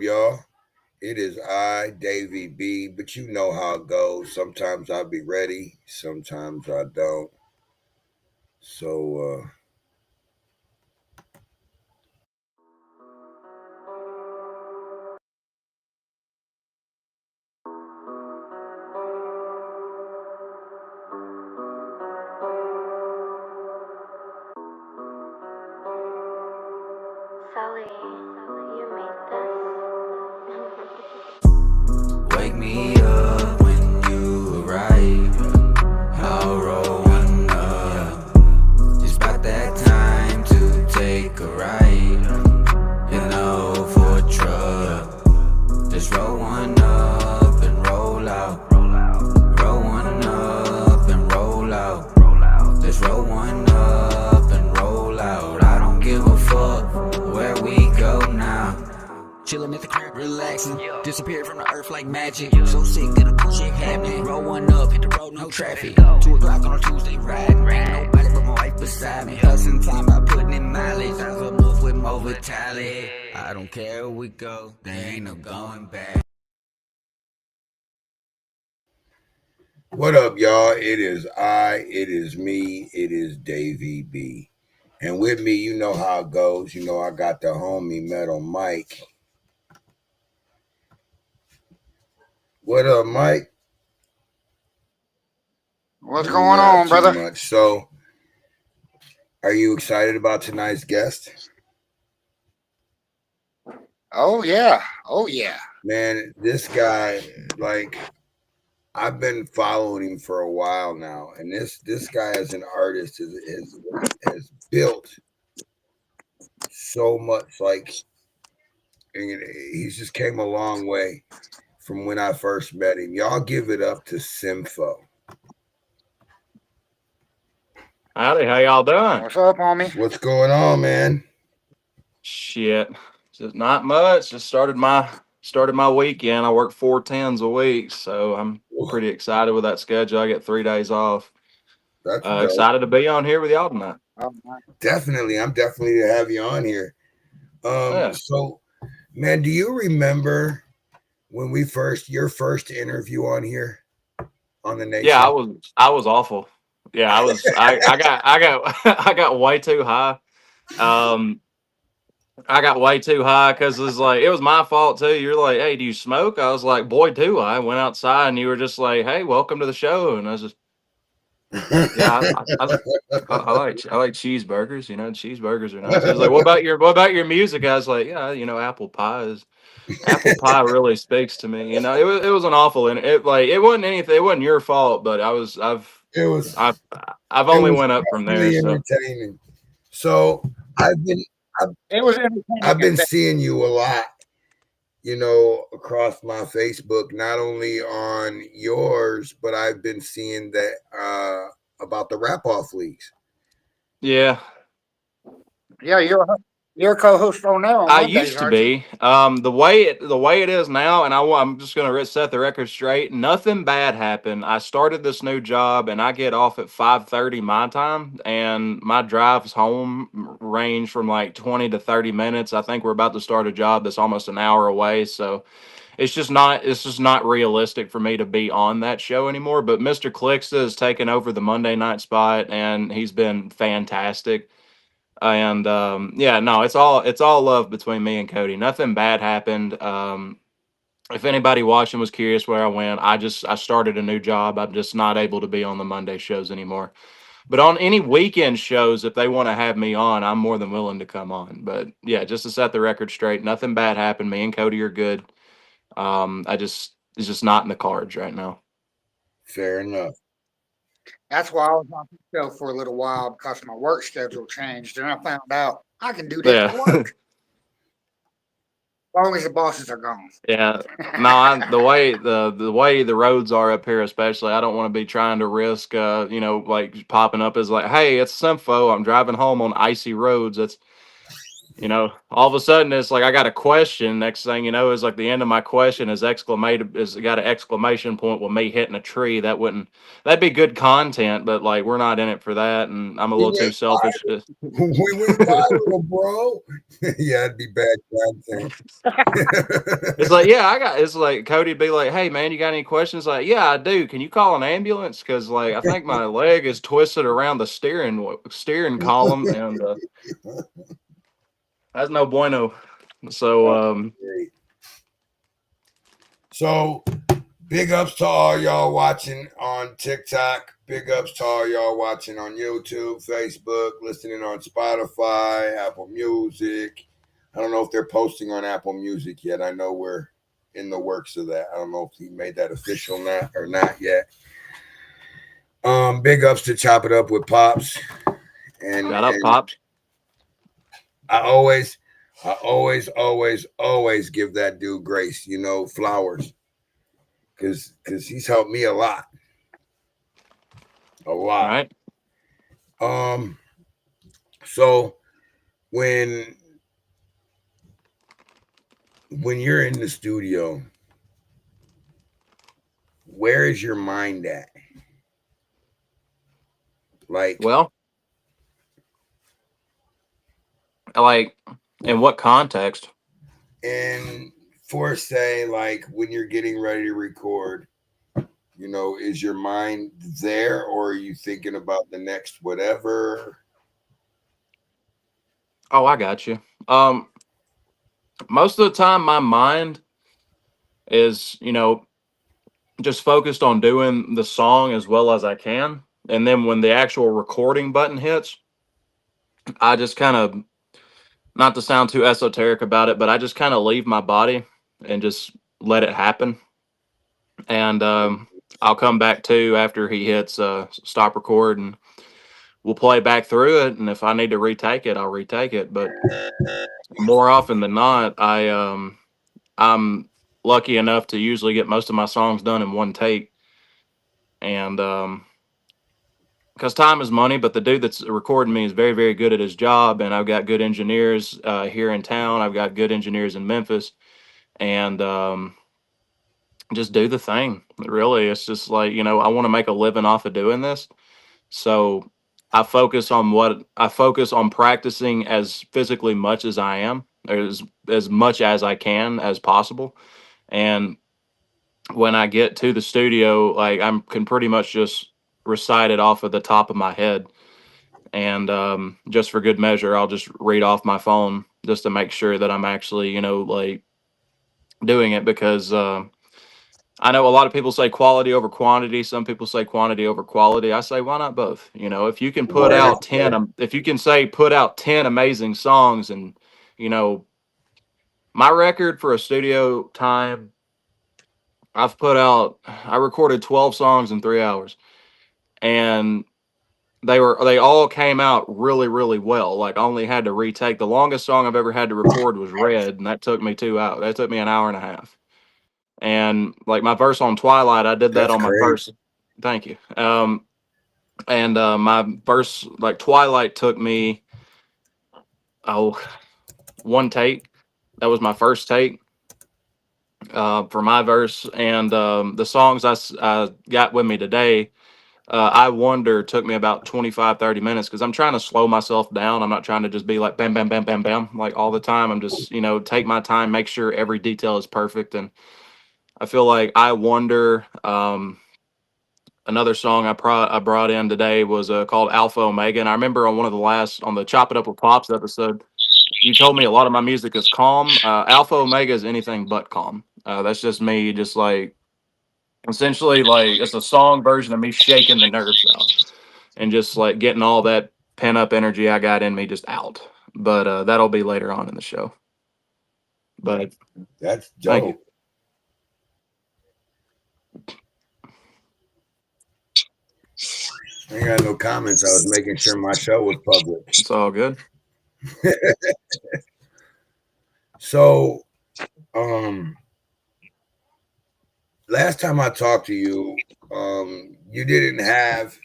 Y'all? It is I, Davy B, but you know how it goes. Sometimes I'll be ready, sometimes I don't. So, Sully, you made this. Wake me up when you arrive. I'll roll one up. It's about that time to take a ride. In the Ford truck. Just roll one up and roll out. Roll one up and roll out. Let's roll one up and roll out. I don't give a fuck where we go now. Chillin' at the crib, relaxing. Disappeared from the earth like magic. So sick of the bullshit happening. Roll one up, hit the road, no traffic. 2 o'clock on a Tuesday riding. Ain't nobody but my wife beside me. Hustling time by putting in mileage. I was move with more vitality. I don't care where we go, there ain't no going back. what up, y'all? It is I, it is me, it is Davy B. And with me, you know how it goes. You know, I got the homie Metal Mike. What up, Mike? What's going Not on, too brother? much. So, are you excited about tonight's guest? Oh yeah. Oh yeah. Man, this guy, like, I've been following him for a while now, and this guy as an artist has built so much. Like, and he's just came a long way from when I first met him. Y'all give it up to Simfo. Howdy, how y'all doing? What's up, homie? What's going on, man? Shit, just not much. Just started my weekend. I work 4 10s a week, so I'm pretty excited with that schedule. I get 3 days off. That's dope. Excited to be on here with y'all tonight. Oh, nice. Definitely, I'm definitely to have you on here. Yeah, So, man, do you remember when your first interview on here on the yeah. I Nation? was I was awful. Yeah, I was. I got I got way too high. Um, I got way too high because it was my fault too. You're like, hey, do you smoke? I was like, boy, do I? Went outside and you were just like, hey, welcome to the show, and I was just yeah, I like cheeseburgers. Cheeseburgers are nice. He was like, "What about your music?" I was like, "Yeah, apple pie is apple pie really speaks to me." It was an awful and it wasn't anything. It wasn't your fault, but it was I've I've it only was went up from there. definitely So entertaining. So I've been I've, It was entertaining I've at been that. seeing you a lot, across my Facebook, not only on yours, but I've been seeing that about the wrap off leagues. yeah, Yeah, you're a co-host on now on I Mondays, used to aren't you? be. The way it is now, and I'm just gonna set the record straight. Nothing bad happened. I started this new job, and I get off at 5:30 my time, and my drives home range from like 20 to 30 minutes. I think we're about to start a job that's almost an hour away, so it's just not realistic for me to be on that show anymore. But Mr. Clixa has taken over the Monday night spot, and he's been fantastic. And yeah, no, it's all love between me and Cody. Nothing bad happened. If anybody watching was curious where I went, I started a new job. I'm just not able to be on the Monday shows anymore. But on any weekend shows, if they want to have me on, I'm more than willing to come on. But yeah, just to set the record straight, nothing bad happened. Me and Cody are good. It's just not in the cards right now. Fair enough. That's why I was on the show for a little while because my work schedule changed, and I found out I can do this Yeah. at work as long as the bosses are gone. Yeah. No, the way the roads are up here, especially, I don't want to be trying to risk, like popping up as like, hey, it's Sympho. I'm driving home on icy roads. All of a sudden it's like I got a question. Next thing you know is like the end of my question is exclamated is got an exclamation point with me hitting a tree. That'd be good content, but like we're not in it for that, and I'm a We little too went selfish. we went viral, bro. Yeah, it'd be bad content. It's like, yeah, it's like Cody'd be like, "Hey man, you got any questions?" Like, "Yeah, I do. Can you call an ambulance? Because like I think my leg is twisted around the steering column, and that's no bueno." So Great. So big ups to all y'all watching on TikTok. Big ups to all y'all watching on YouTube, Facebook, listening on Spotify, Apple Music. I don't know if they're posting on Apple Music yet. I know we're in the works of that. I don't know if he made that official or not yet. Big ups to Chop It Up with Pops. shut up, And pops. I always give that dude grace, flowers. Cause he's helped me a lot. A lot. Right? So when you're in the studio, where is your mind at? Like, Well, like, in what context? and for say, like when you're getting ready to record, is your mind there, or are you thinking about the next whatever? Oh, I got you. Most of the time, my mind is, just focused on doing the song as well as I can, and then when the actual recording button hits, I just kind of, not to sound too esoteric about it, but I just kind of leave my body and just let it happen. And I'll come back to after he hits stop record, and we'll play back through it. And if I need to retake it, I'll retake it. But more often than not, I'm lucky enough to usually get most of my songs done in one take. And because time is money, but the dude that's recording me is very, very good at his job, and I've got good engineers here in town. I've got good engineers in Memphis, and just do the thing. Really, it's just like I want to make a living off of doing this, so I focus on practicing as physically much as I am, or as much as I can as possible, and when I get to the studio, like I can pretty much just recite it off of the top of my head. And just for good measure, I'll just read off my phone just to make sure that I'm actually, like doing it because I know a lot of people say quality over quantity. Some people say quantity over quality. I say, why not both? If you can put Word. out 10, if you can say put out 10 amazing songs and, you know, my record for a studio time, I recorded 12 songs in 3 hours, and they all came out really, really well. Like I only had to retake. The longest song I've ever had to record was Red, and that took me 2 hours. That took me an hour and a half. And like my verse on Twilight, I did that That's on my crazy. first. Thank you. And my verse like Twilight took me oh one take. That was my first take for my verse, and the songs I got with me today. I Wonder took me about 25, 30 minutes because I'm trying to slow myself down. I'm not trying to just be like bam, bam, bam, bam, bam, like all the time. I'm just, take my time, make sure every detail is perfect. And I feel like I Wonder, another song I brought in today was called Alpha Omega. And I remember on the Chop It Up with Pops episode, you told me a lot of my music is calm. Alpha Omega is anything but calm. That's just me, just like essentially like it's a song version of me shaking the nerves out and just like getting all that pent up energy I got in me just out. But that'll be later on in the show. But That's thank you. dope. I ain't got no comments. I was making sure my show was public. It's all good. So, um, last time I talked to you, you didn't have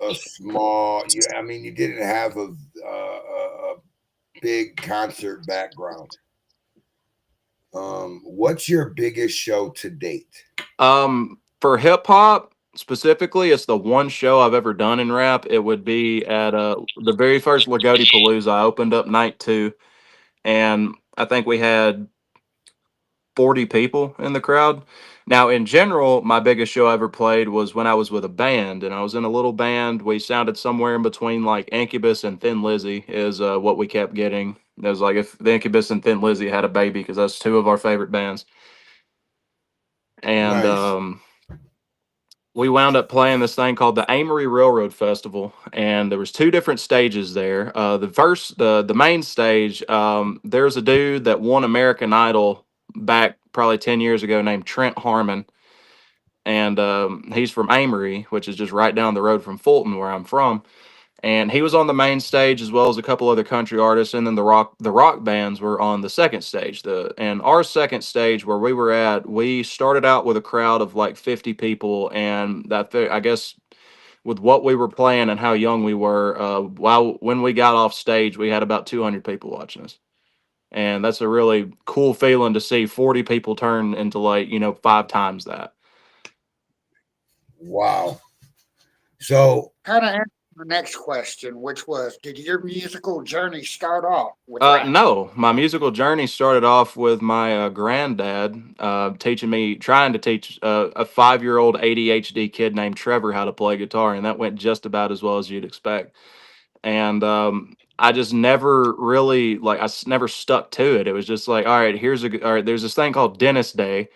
a small. You didn't have a big concert background. What's your biggest show to date? For hip hop specifically, it's the one show I've ever done in rap. It would be at the very first Lagodi Palooza. I opened up night two, and I think we had 40 people in the crowd. Now, in general, my biggest show I ever played was when I was with a band, and I was in a little band. We sounded somewhere in between like Incubus and Thin Lizzy, is what we kept getting. It was like if the Incubus and Thin Lizzy had a baby, because that's two of our favorite bands. And Nice. we wound up playing this thing called the Amory Railroad Festival, and there was two different stages there. The main stage, there's a dude that won American Idol back probably 10 years ago named Trent Harmon, and he's from Amory, which is just right down the road from Fulton, where I'm from. And he was on the main stage as well as a couple other country artists, and then the rock bands were on the second stage. And our second stage where we were at, we started out with a crowd of like 50 people, and I guess with what we were playing and how young we were, when we got off stage, we had about 200 people watching us. And that's a really cool feeling to see 40 people turn into like, five times that. Wow. So, Kind of answer the next question, which was, did your musical journey start off with rap? No, my musical journey started off with my granddad trying to teach a 5-year-old ADHD kid named Trevor how to play guitar, and that went just about as well as you'd expect. And I just never really never stuck to it. It was just like, all right, all right. There's this thing called Dentist Day,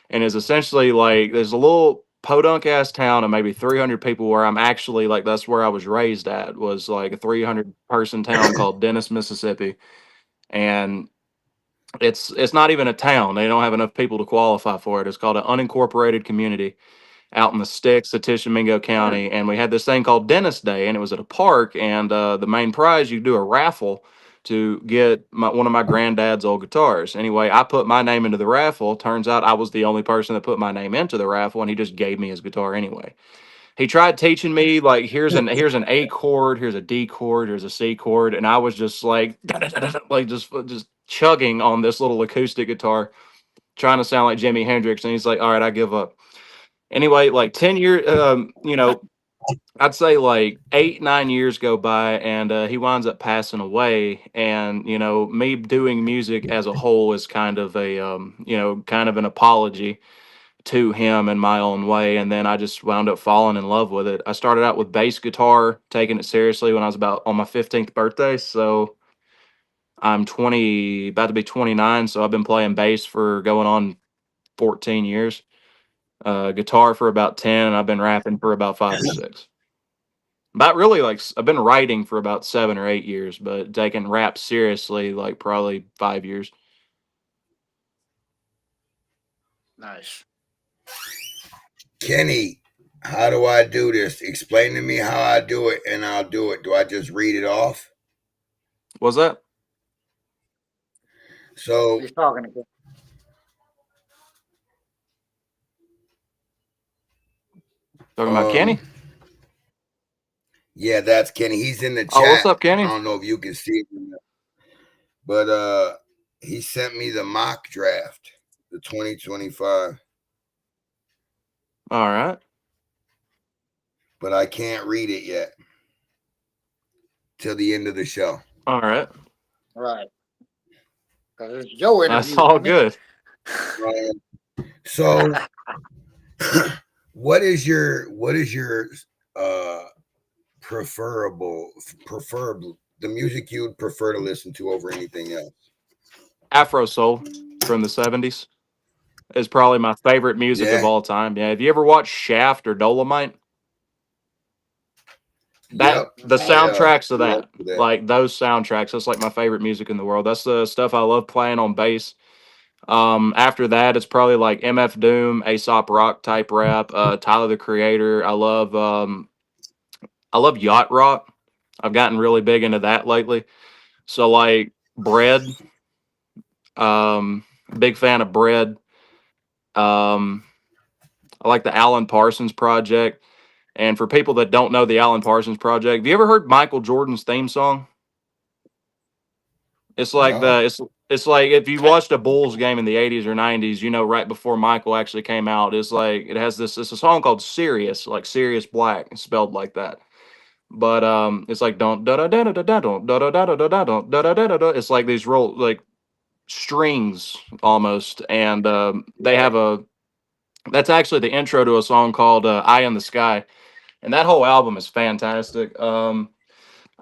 and it's essentially like there's a little podunk ass town of maybe 300 people where I'm actually like that's where I was raised at, was like a 300-person town called Dennis, Mississippi, and it's not even a town. They don't have enough people to qualify for it. It's called an unincorporated community out in the sticks of Tishomingo County, and we had this thing called Dentist Day, and it was at a park. And the main prize, you do a raffle to get one of my granddad's old guitars. Anyway, I put my name into the raffle. Turns out I was the only person that put my name into the raffle, and he just gave me his guitar anyway. He tried teaching me like here's an A chord, here's a D chord, here's a C chord, and I was just like like just chugging on this little acoustic guitar, trying to sound like Jimi Hendrix. And he's like, "All right, I give up." Anyway, like 10 years, I'd say like 8, 9 years go by, and he winds up passing away. And me doing music as a whole is kind of kind of an apology to him in my own way. And then I just wound up falling in love with it. I started out with bass guitar, taking it seriously when I was about on my 15th birthday. So I'm 20, about to be 29. So I've been playing bass for going on 14 years, guitar for about 10, and I've been rapping for about 5 or 6. But really, like I've been writing for about 7 or 8 years, but taking rap seriously, like probably 5 years. Nice. Kenny, how do I do this? Explain to me how I do it, and I'll do it. Do I just read it off? Was that So, He's talking again. talking about Kenny? yeah, that's Kenny. He's in the Oh, what's chat. up, I Kenny? don't know if you can see it, but he sent me the mock draft, the 2025, All right. but I can't read it yet till the end of the show. All right. Right. Because it's your That's interview. all isn't it? good. So, what is your preferable the music you'd prefer to listen to over anything else? Afro soul from the 70s is probably my favorite music of Yeah, all time. Yeah. Have you ever watched Shaft or Dolomite? yep. The soundtracks of Grew up that, with that. like those soundtracks, that's like my favorite music in the world. That's the stuff I love playing on bass. After that, it's probably like MF Doom, Aesop Rock type rap, Tyler the Creator. I love yacht rock. I've gotten really big into that lately. So like Bread, big fan of Bread. Um, I like the Alan Parsons Project. And for people that don't know the Alan Parsons Project, have you ever heard Michael Jordan's theme song? It's like No. it's like if you watched a Bulls game in the 80s or 90s, you know, right before Michael actually came out, it's like it has this it's a song called Sirius, like Sirius Black, spelled like that. But it's like don't da da da da da da don't da da da da da da don't da da da da da. It's like these roll like strings almost, and they have a that's actually the intro to a song called "Eye in the Sky," and that whole album is fantastic.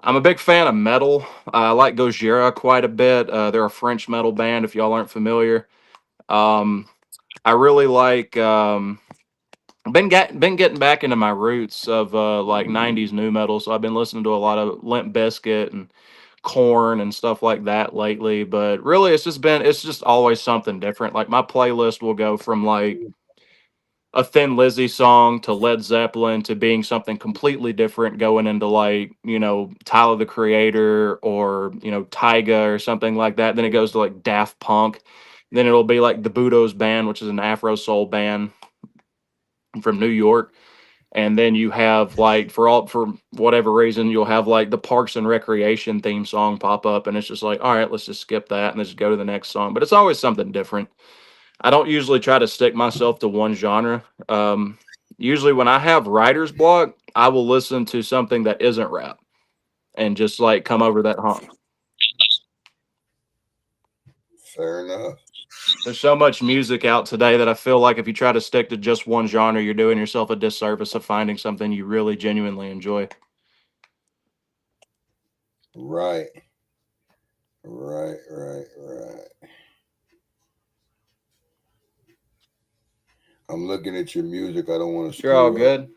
I'm a big fan of metal. I like Gojira quite a bit. They're a French metal band. If y'all aren't familiar, um, I really like. Been getting back into my roots of like '90s new metal, so I've been listening to a lot of Limp Bizkit and Corn and stuff like that lately. But really, it's just always something different. Like my playlist will go from like a Thin Lizzy song to Led Zeppelin to being something completely different, going into like, you know, Tyler the Creator or, you know, Tyga or something like that. Then it goes to like Daft Punk. Then it'll be like the Budo's Band, which is an Afro soul band from New York. And then you have like for whatever reason, you'll have like the Parks and Recreation theme song pop up, and it's just like, all right, let's just skip that and let's go to the next song. But it's always something different. I don't usually try to stick myself to one genre. Usually, when I have writer's block, I will listen to something that isn't rap and just like come over that hump. Fair enough. There's so much music out today that I feel like if you try to stick to just one genre, you're doing yourself a disservice of finding something you really genuinely enjoy. Right. Right. I'm looking at your music. I don't want to screw You're all up. good.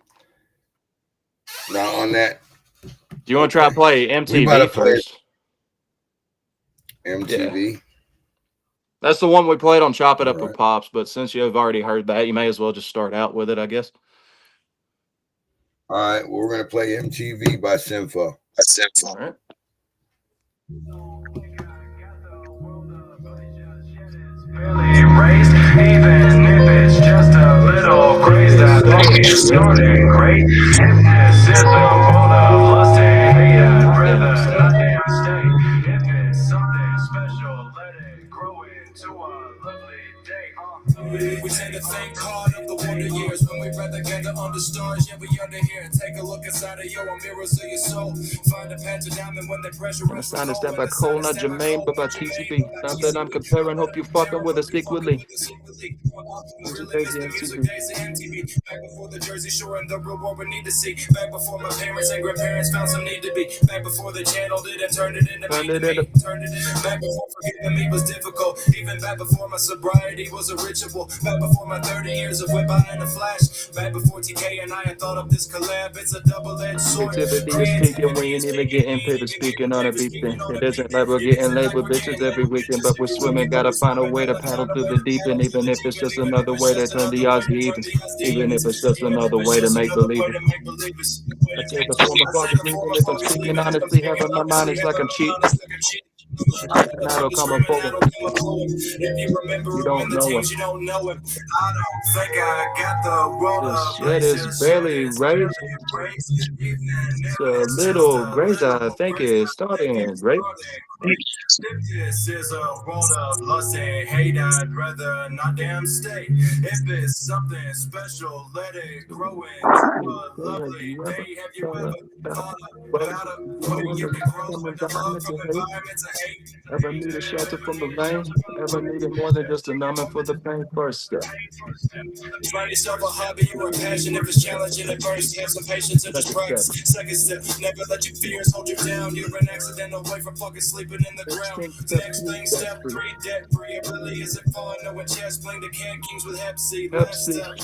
Now on that. Do you want to try to play We about MTV to play first? MTV. That's the one we played on Chop It Up with Right. Pops, but since you've already heard that, you may as well just start out with it, I guess. All right. Well, we're going to play MTV by Sympho. All right. Erased, even if it's just a little crazed. I think it's starting great. If this is a world of lust and hate, I'd rather not damn stay. If it's something special, let it grow into a lovely day. We tend to think hard of the wonder years when we read together under stars. Yeah, we under here. Take a look inside of your mirrors of your soul. Find a patch of diamond when they pressure And the sign is stand by Cole, not Jermaine, but by TCB. Not that I'm comparing, hope you fucking with us equally. Music days in MTV. Back before the Jersey Shore and the real world we need to see. Back before my parents and grandparents found some need to be. Back before the channel did and turned it into me. Back before forgiving me was difficult. Even back before my sobriety was a ritual. Back before my 30 years of whip behind the flash. Back before TK and I had thought of this collab. It's a double-edged sword. Creativity is peaking when you ain't even getting paid for speaking on a beat thing. It isn't like we're getting laid with bitches every weekend, but we're swimming. Gotta find a way to paddle through the deep end, even if it's just another way to turn the odds to even. Even if it's just another way to make believe it. I say the form of father's even if I'm speaking honestly, having my mind is like I'm cheating. Something that'll come up forward. You don't know him. This shit is barely raised. It's a little grace, I think it's starting great. If this is a world of lust and hate, I'd rather not damn stay. If it's something special, let it grow into a lovely day. Have you ever thought about a way you can grow in the love from environments of hate? Ever need a shelter from the rain? Ever needed more than just a numbing for the pain? First step. Find yourself a hobby or a passion. If it's challenging at first, have some patience and just practice. Second step, never let your fears hold you down. You're an accident away from fucking sleeping in the ground. Next thing, step 3, debt free. It really isn't fun. No one chess playing the can kings with Hep C. Last step,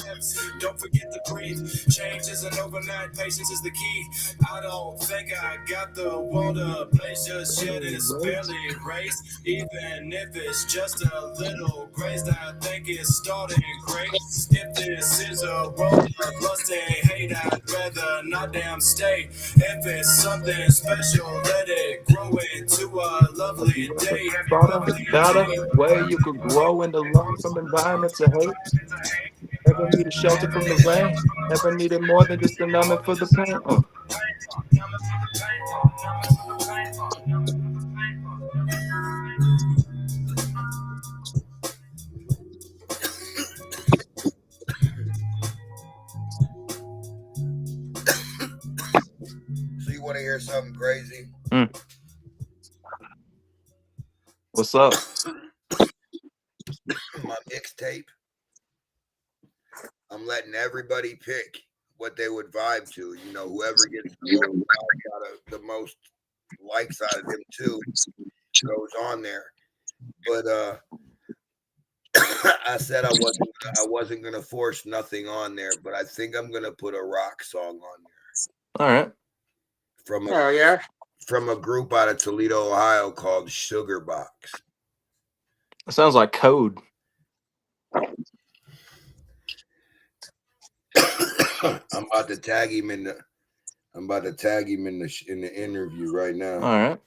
don't forget to breathe. Change isn't overnight. Patience is the key. I don't think I got the world up. Place just shit is barely raised. Even if it's just a little grazed, I think it's starting great. If this is a world of lust and hate, I'd rather not damn stay. If it's something special, let it grow into a lovely day. About a way you could grow in the love from environments of hate. Ever need a shelter from the rain? Ever needed more than just a numbing for the pain? hear something crazy? What's up? My mixtape. I'm letting everybody pick what they would vibe to. You know, whoever gets the most likes out of them too goes on there. But I said I wasn't gonna force nothing on there, but I think I'm gonna put a rock song on there. All right. From a group out of Toledo, Ohio called Sugar Box. It sounds like code. I'm about to tag him in the interview right now. All right.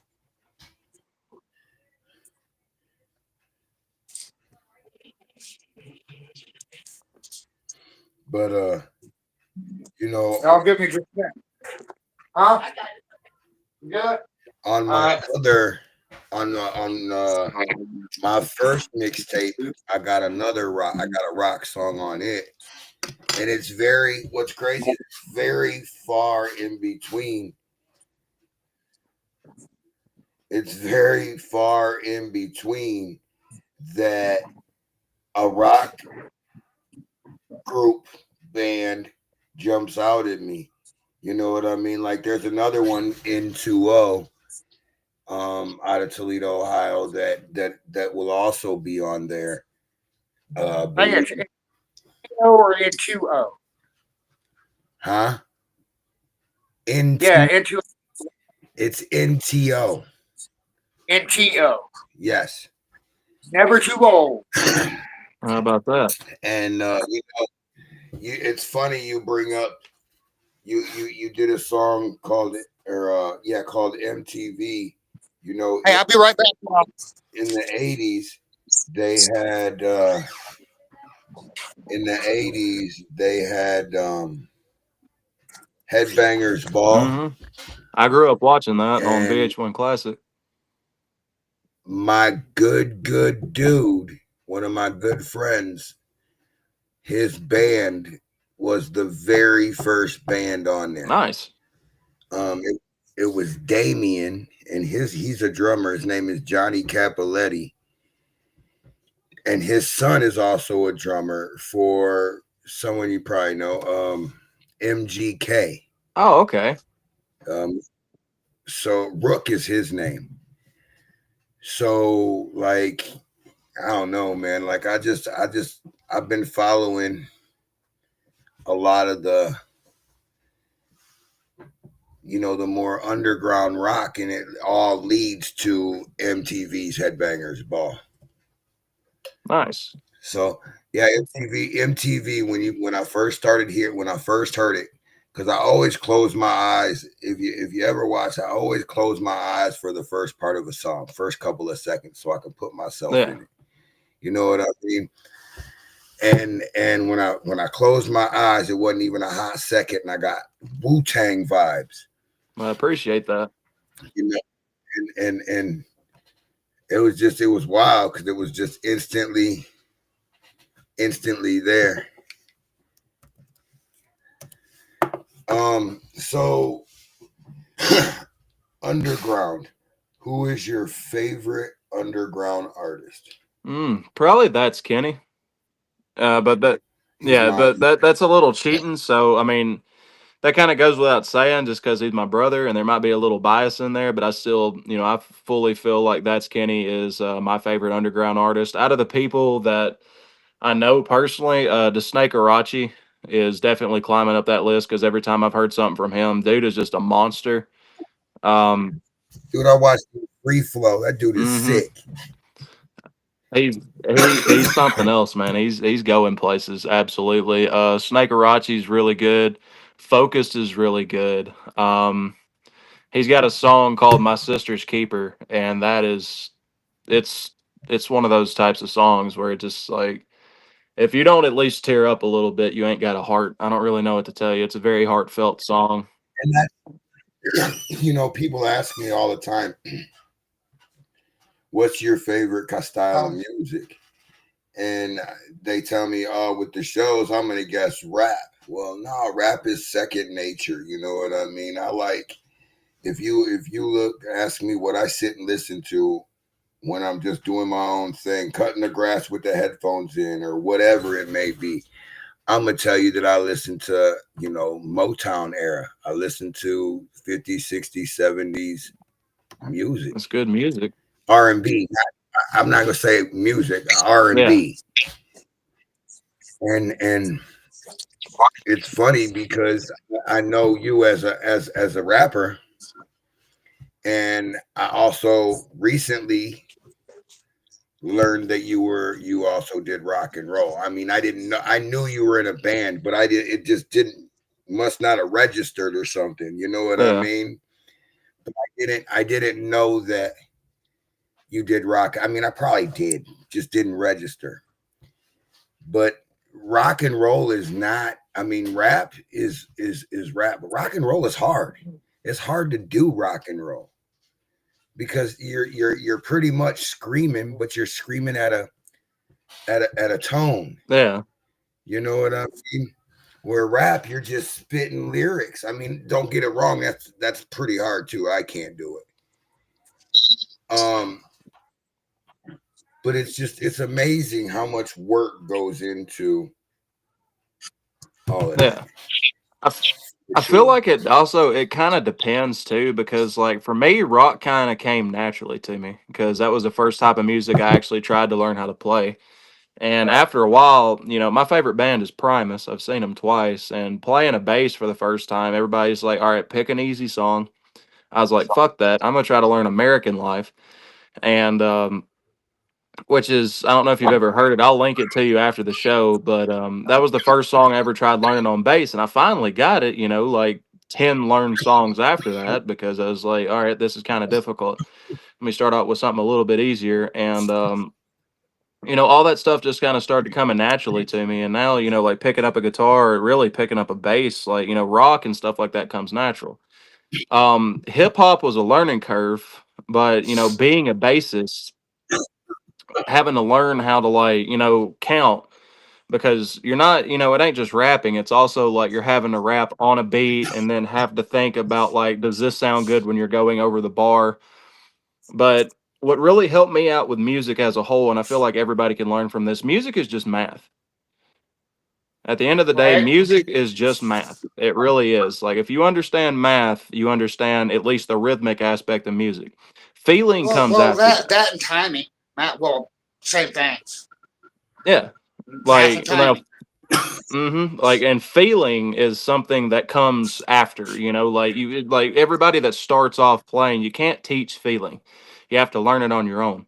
But you know, I'll give me just that. Huh? Good. On my on my first mixtape, I got a rock song on it, and it's what's crazy is it's very far in between. It's very far in between that a rock group band jumps out at me. You know what I mean? Like there's another one, N2O, out of Toledo, Ohio, that will also be on there. It's N2O or N2O? Huh? Yeah, N2O. It's NTO. NTO. Yes. Never too old. How about that? And you know, it's funny you bring up you did a song called MTV. You know, Hey, I'll be right back, Mom. In the 80s, they had Headbangers Ball. Mm-hmm. I grew up watching that on VH1 Classic. My good dude, one of my good friends, his band was the very first band on there. Nice. It was Damien, and he's a drummer. His name is Johnny Capoletti, and his son is also a drummer for someone you probably know, MGK. Oh, okay. So Rook is his name. So like, I don't know, man. Like I've been following a lot of the, you know, the more underground rock, and it all leads to MTV's Headbangers Ball. Nice. So yeah, MTV. When I first heard it, because I always close my eyes. If you ever watch, I always close my eyes for the first part of a song, first couple of seconds, so I can put myself in it. You know what I mean? And when I closed my eyes, it wasn't even a hot second, and I got Wu-Tang vibes. I appreciate that. You know, and it was wild because it was just instantly there. So underground, who is your favorite underground artist? Probably that's Kenny. But that's a little cheating. So I mean, that kind of goes without saying, just because he's my brother, and there might be a little bias in there. But I still, I fully feel like that's Kenny is my favorite underground artist out of the people that I know personally. The Snake Arachi is definitely climbing up that list because every time I've heard something from him, dude is just a monster. Dude, I watched Free Flow. That dude is sick. He's something else, man. He's going places. Absolutely. Snake Arachi's really good. Focused is really good. He's got a song called "My Sister's Keeper," and it's one of those types of songs where it just like, if you don't at least tear up a little bit, you ain't got a heart. I don't really know what to tell you. It's a very heartfelt song. And that, people ask me all the time, what's your favorite style of music? And they tell me, with the shows, I'm going to guess rap. Well, no, rap is second nature. You know what I mean? I like, if you look, ask me what I sit and listen to when I'm just doing my own thing, cutting the grass with the headphones in or whatever it may be, I'm gonna tell you that I listen to, Motown era. I listen to 50s, 60s, 70s music, It's good music. R&B. I'm not gonna say music, Yeah. R&B. And it's funny because I know you as a rapper, and I also recently learned that you also did rock and roll. I mean, I didn't know. I knew you were in a band, but it just didn't, must not have registered or something. You know what I Yeah. mean? But I didn't know that you did rock. I mean, I probably did, just didn't register. But rock and roll is not, I mean, rap is rap, but rock and roll is hard. It's hard to do rock and roll because you're pretty much screaming, but you're screaming at a tone. Yeah. You know what I mean? Where rap, you're just spitting lyrics. I mean, don't get it wrong. That's pretty hard too. I can't do it. But it's amazing how much work goes into all of Yeah. that. I, f- I feel like it kind of depends too, because like for me, rock kind of came naturally to me because that was the first type of music I actually tried to learn how to play. And after a while, my favorite band is Primus. I've seen them twice, and playing a bass for the first time, everybody's like, "All right, pick an easy song." I was like, "Fuck that! I'm gonna try to learn American Life," and which is, I don't know if you've ever heard it. I'll link it to you after the show, but that was the first song I ever tried learning on bass, and I finally got it. Like 10 learned songs after that because I was like, "All right, this is kind of difficult. Let me start out with something a little bit easier," and all that stuff just kind of started coming naturally to me. And now, like picking up a guitar or really picking up a bass, like, rock and stuff like that comes natural. Hip hop was a learning curve, but, being a bassist, having to learn how to, like, count because you're not, it ain't just rapping. It's also like you're having to rap on a beat and then have to think about, like, does this sound good when you're going over the bar? But what really helped me out with music as a whole, and I feel like everybody can learn from this, music is just math. At the end of the day, Right. music is just math. It really is. Like if you understand math, you understand at least the rhythmic aspect of music. Feeling comes Well, after that that. that and timing. Well, same things. Yeah. Math and Like, timing. like, and feeling is something that comes after, like like everybody that starts off playing, you can't teach feeling. You have to learn it on your own.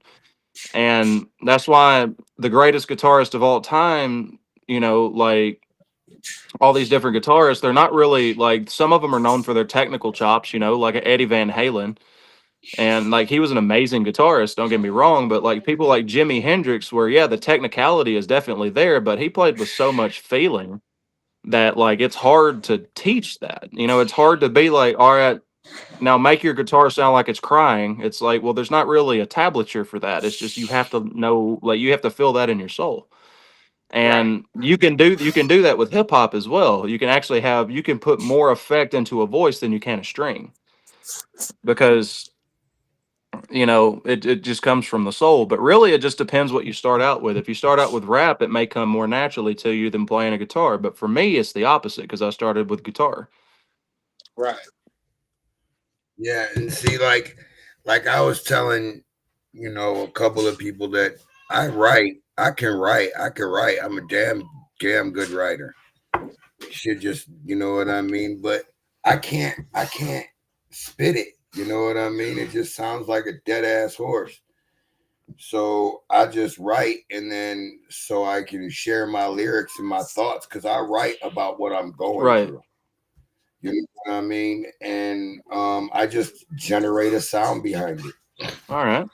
And that's why the greatest guitarist of all time, like all these different guitarists, they're not really like, some of them are known for their technical chops, like Eddie Van Halen. And like he was an amazing guitarist, don't get me wrong, but like people like Jimi Hendrix, where yeah, the technicality is definitely there, but he played with so much feeling that like it's hard to teach that. It's hard to be like, all right, now make your guitar sound like it's crying. It's like, well, there's not really a tablature for that. It's just you have to know, like you have to feel that in your soul. Right. And you can do that with hip hop as well. You can put more effect into a voice than you can a string because it just comes from the soul. But really it just depends what you start out with. If you start out with rap, it may come more naturally to you than playing a guitar. But for me, it's the opposite because I started with guitar. Right. Yeah, and see, like I was telling, a couple of people that I write, I can write, I'm a damn good writer. Shit, just what I mean. But I can't spit it. You know what I mean? It just sounds like a dead ass horse. So I just write, and then so I can share my lyrics and my thoughts because I write about what I'm going Right. through. You know what I mean? And I just generate a sound behind it All right.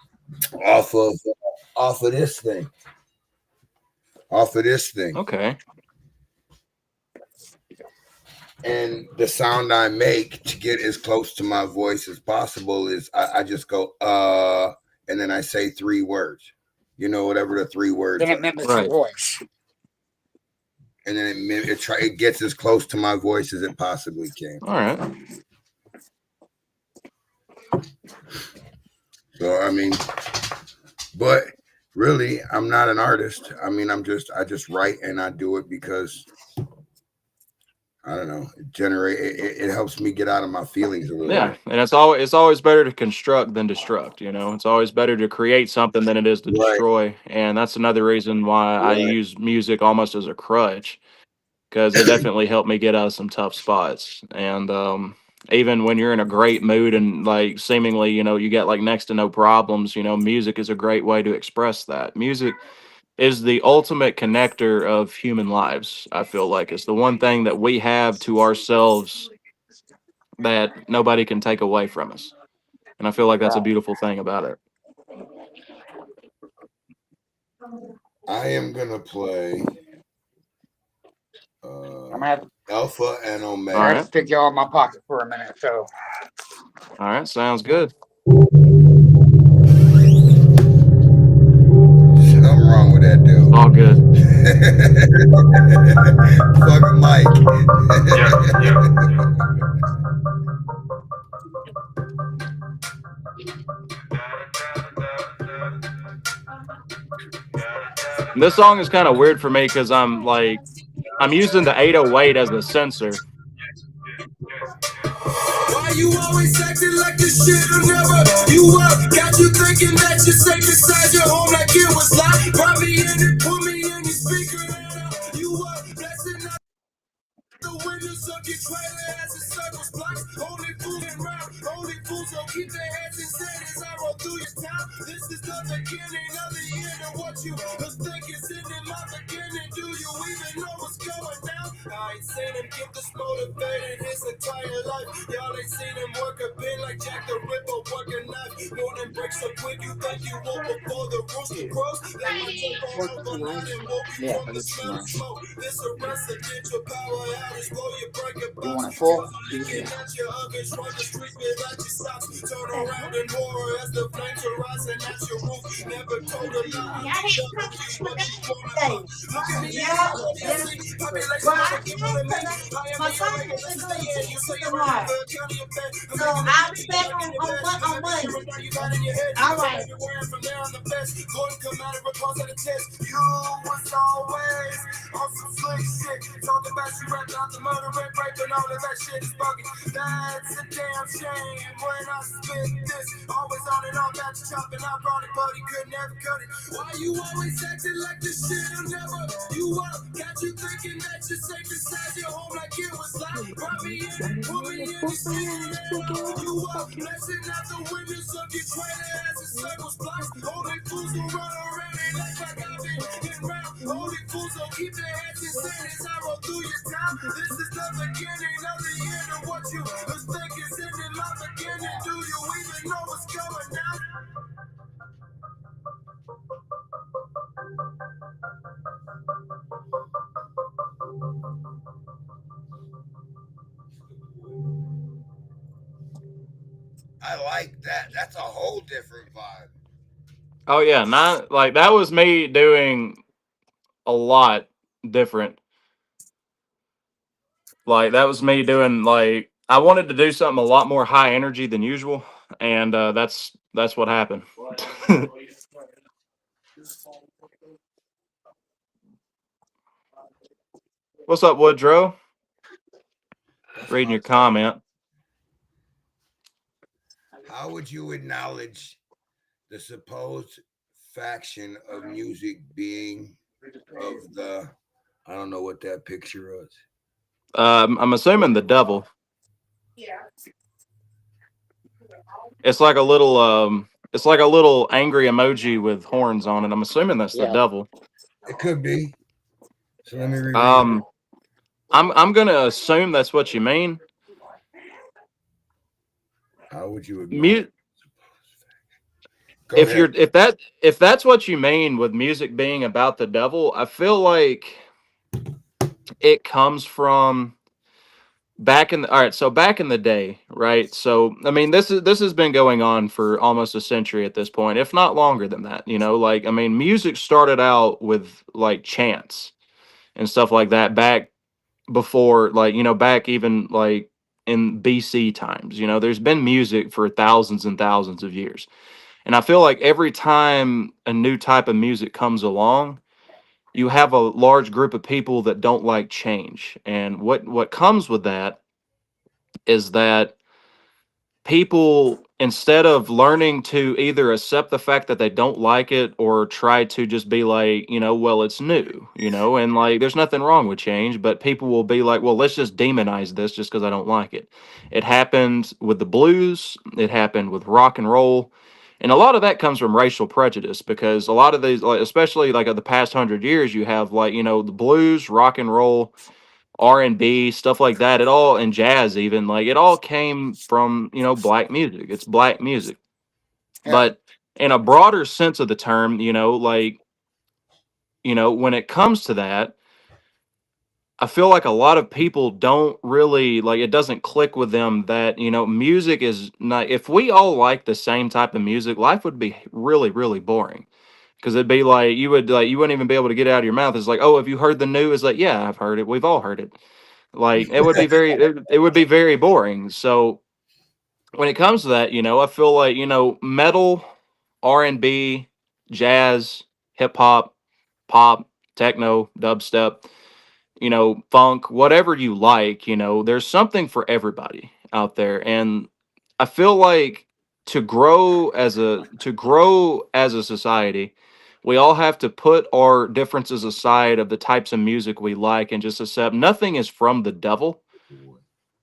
off of off of this thing, off of this thing. Okay. And the sound I make to get as close to my voice as possible is I just go and then I say 3 words. Whatever the 3 words Then it are. mimics your Right. voice. And then it gets as close to my voice as it possibly can. All right. So I mean, but really, I'm not an artist. I mean, I just write and I do it because I don't know. It helps me get out of my feelings a little Yeah, bit. and it's always better to construct than destruct. You know, it's always better to create something than it is to Right. destroy. And that's another reason why I Right. use music almost as a crutch, because it definitely helped me get out of some tough spots. And even when you're in a great mood and like seemingly, you know, you get like next to no problems, you know, music is a great way to express that. Music is the ultimate connector of human lives. I feel like it's the one thing that we have to ourselves that nobody can take away from us. And I feel like that's a Right. beautiful thing about it. I am gonna play I'm gonna have, Alpha and All I have Omega. to right. stick y'all in my pocket for a minute. So All right. Sounds good. Something wrong with that dude. All good. Fucking Mike. This song is kind of weird for me because I'm using the 808 as a sensor. Why you always acting like this shit'll never you up? Got you thinking that you're safe inside your home like it was locked. Brought me in and put me in your speaker and you up. Blessing up the windows of your trailer as it circles blocks. Only fools and round, only fools will keep their heads in sand as I roll through your town. This is the beginning of the end of what you was thinking. Sitting my beginning, do you even know what's going down? I ain't seen him get this motivated his entire life. Y'all ain't seen him work a bin like Jack the Ripper working knife. Morning breaks so quick you think you woke before the rooster crows. That might take all overnight and woke you yeah, from but the it's too smell of much. smoke. This a residential power outage, blow your break a You box. want it Tears full? are leaking Yeah. at your luggage, run the streets without your socks. Turn around in horror as the flames are rising at your roof. Never told a lie, I'm just telling you what you wanna know. Look at me as a see population on the economy. I am the irregular staying. You say you're running for a county of bed. I'm making a beat, you like in the best. I'm every year and now you got in your head. So everywhere and from there on the best. Gordon come out and report on the test. You was always on some slick shit. Talking about you rapping out the murder and rape and all of that shit is bugging. That's a damn shame when I spit this. Always on and off that chopping ironic, but he could never cut it. Why you always acting like this shit'll never you up? Got you thinking that you're safe inside your home like it was locked. Brought me in and put me in your speaker and you up. Blessing out the windows of your trailer as the circles blocks. Only fools will run around and act like I've been getting round. Only fools will keep their heads in sand as I roll through your town. This is the beginning of the end of what you was thinking. Sitting my beginning. Do you even know what's going down? I like that. That's a whole different vibe. Oh yeah, not like that was me doing a lot different. Like that was me doing like I wanted to do something a lot more high energy than usual, and that's what happened. What's up, Woodrow? That's what Reading I'm your saying. comment. How would you acknowledge the supposed faction of music being of the I don't know what that picture is. I'm assuming the devil. It's like a little angry emoji with horns on it. I'm assuming that's the Yeah. devil. It could be. So let me reread it. Um, I'm gonna assume that's what you mean. How would you acknowledge? Mu- Go ahead. if that's what you mean with music being about the devil, I feel like it comes from back in the, all right, so back in the day, right? So I mean this has been going on for almost a century at this point, if not longer than that, you know, like I mean music started out with like chants and stuff like that back before, like, you know, back even like in BC times. You know, there's been music for thousands and thousands of years. And I feel like every time a new type of music comes along, you have a large group of people that don't like change. And what comes with that is that people, instead of learning to either accept the fact that they don't like it or try to just be like, you know, well, it's new, you know, and like there's nothing wrong with change, but people will be like, well, let's just demonize this just because I don't like it. It happened with the blues, it happened with rock and roll. And a lot of that comes from racial prejudice because a lot of these, like, especially like of the past 100 years, you have like, you know, the blues, rock and roll, R&B, stuff like that. It all, and jazz even, like it all came from, you know, black music. It's black music. Yeah. But in a broader sense of the term, you know, like, you know, when it comes to that, I feel like a lot of people don't really like, it doesn't click with them that, you know, music is not, if we all like the same type of music, life would be really, really boring. Because it'd be like you wouldn't even be able to get it out of your mouth. It's like, oh, have you heard the new? It's like, yeah, I've heard it. We've all heard it. Like it would be it would be very boring. So when it comes to that, you know, I feel like, you know, metal, R&B, jazz, hip hop, pop, techno, dubstep, you know, funk, whatever you like, you know, there's something for everybody out there. And I feel like to grow as a society, we all have to put our differences aside of the types of music we like and just accept nothing is from the devil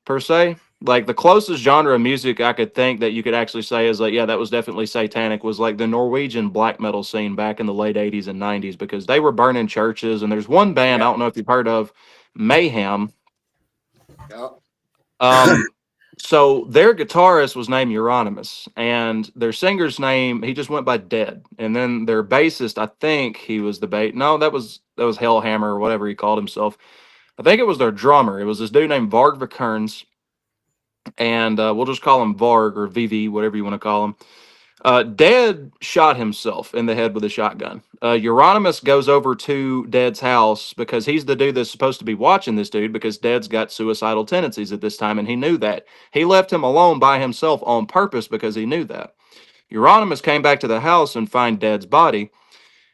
per se. Like the closest genre of music I could think that you could actually say is like, yeah, that was definitely satanic was like the Norwegian black metal scene back in the late 80s and 90s because they were burning churches. And there's one band, I Yeah. don't know if you've heard of, Mayhem. Yeah. Um, so their guitarist was named Euronymous, and their singer's name, he just went by Dead. And then their bassist, I think he was the bait. No, that was Hellhammer or whatever he called himself. I think it was their drummer. It was this dude named Varg Vikernes, and we'll just call him Varg or VV, whatever you want to call him. Dead shot himself in the head with a shotgun. Euronymous goes over to Dead's house because he's the dude that's supposed to be watching this dude because Dead's got suicidal tendencies at this time, and he knew that. He left him alone by himself on purpose because he knew that. Euronymous came back to the house and find Dead's body.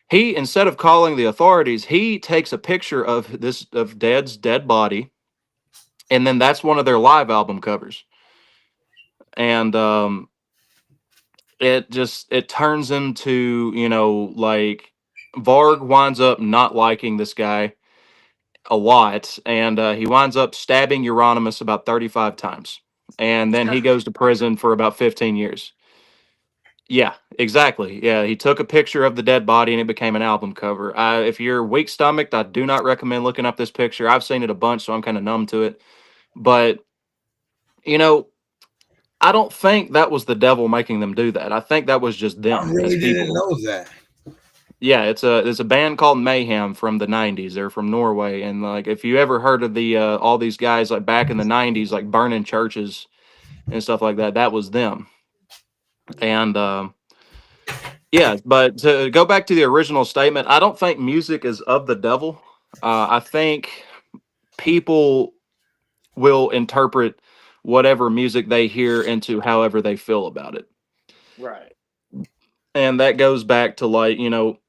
He, instead of calling the authorities, he takes a picture of Dead's dead body, and then that's one of their live album covers. And it turns into, you know, like Varg winds up not liking this guy a lot, and he winds up stabbing Euronymous about 35 times, and then he goes to prison for about 15 years. Yeah, exactly. Yeah, he took a picture of the dead body and it became an album cover. If you're weak stomached, I do not recommend looking up this picture. I've seen it a bunch, so I'm kind of numb to it. But you know, I don't think that was the devil making them do that. I think that was just I them as really didn't people. know that. Yeah, it's a band called Mayhem from the '90s. They're from Norway, and like if you ever heard of the all these guys like back in the '90s, like burning churches and stuff like that, that was them. And yeah, but to go back to the original statement, I don't think music is of the devil. I think people will interpret whatever music they hear into however they feel about it, Right. and that goes back to like, you know,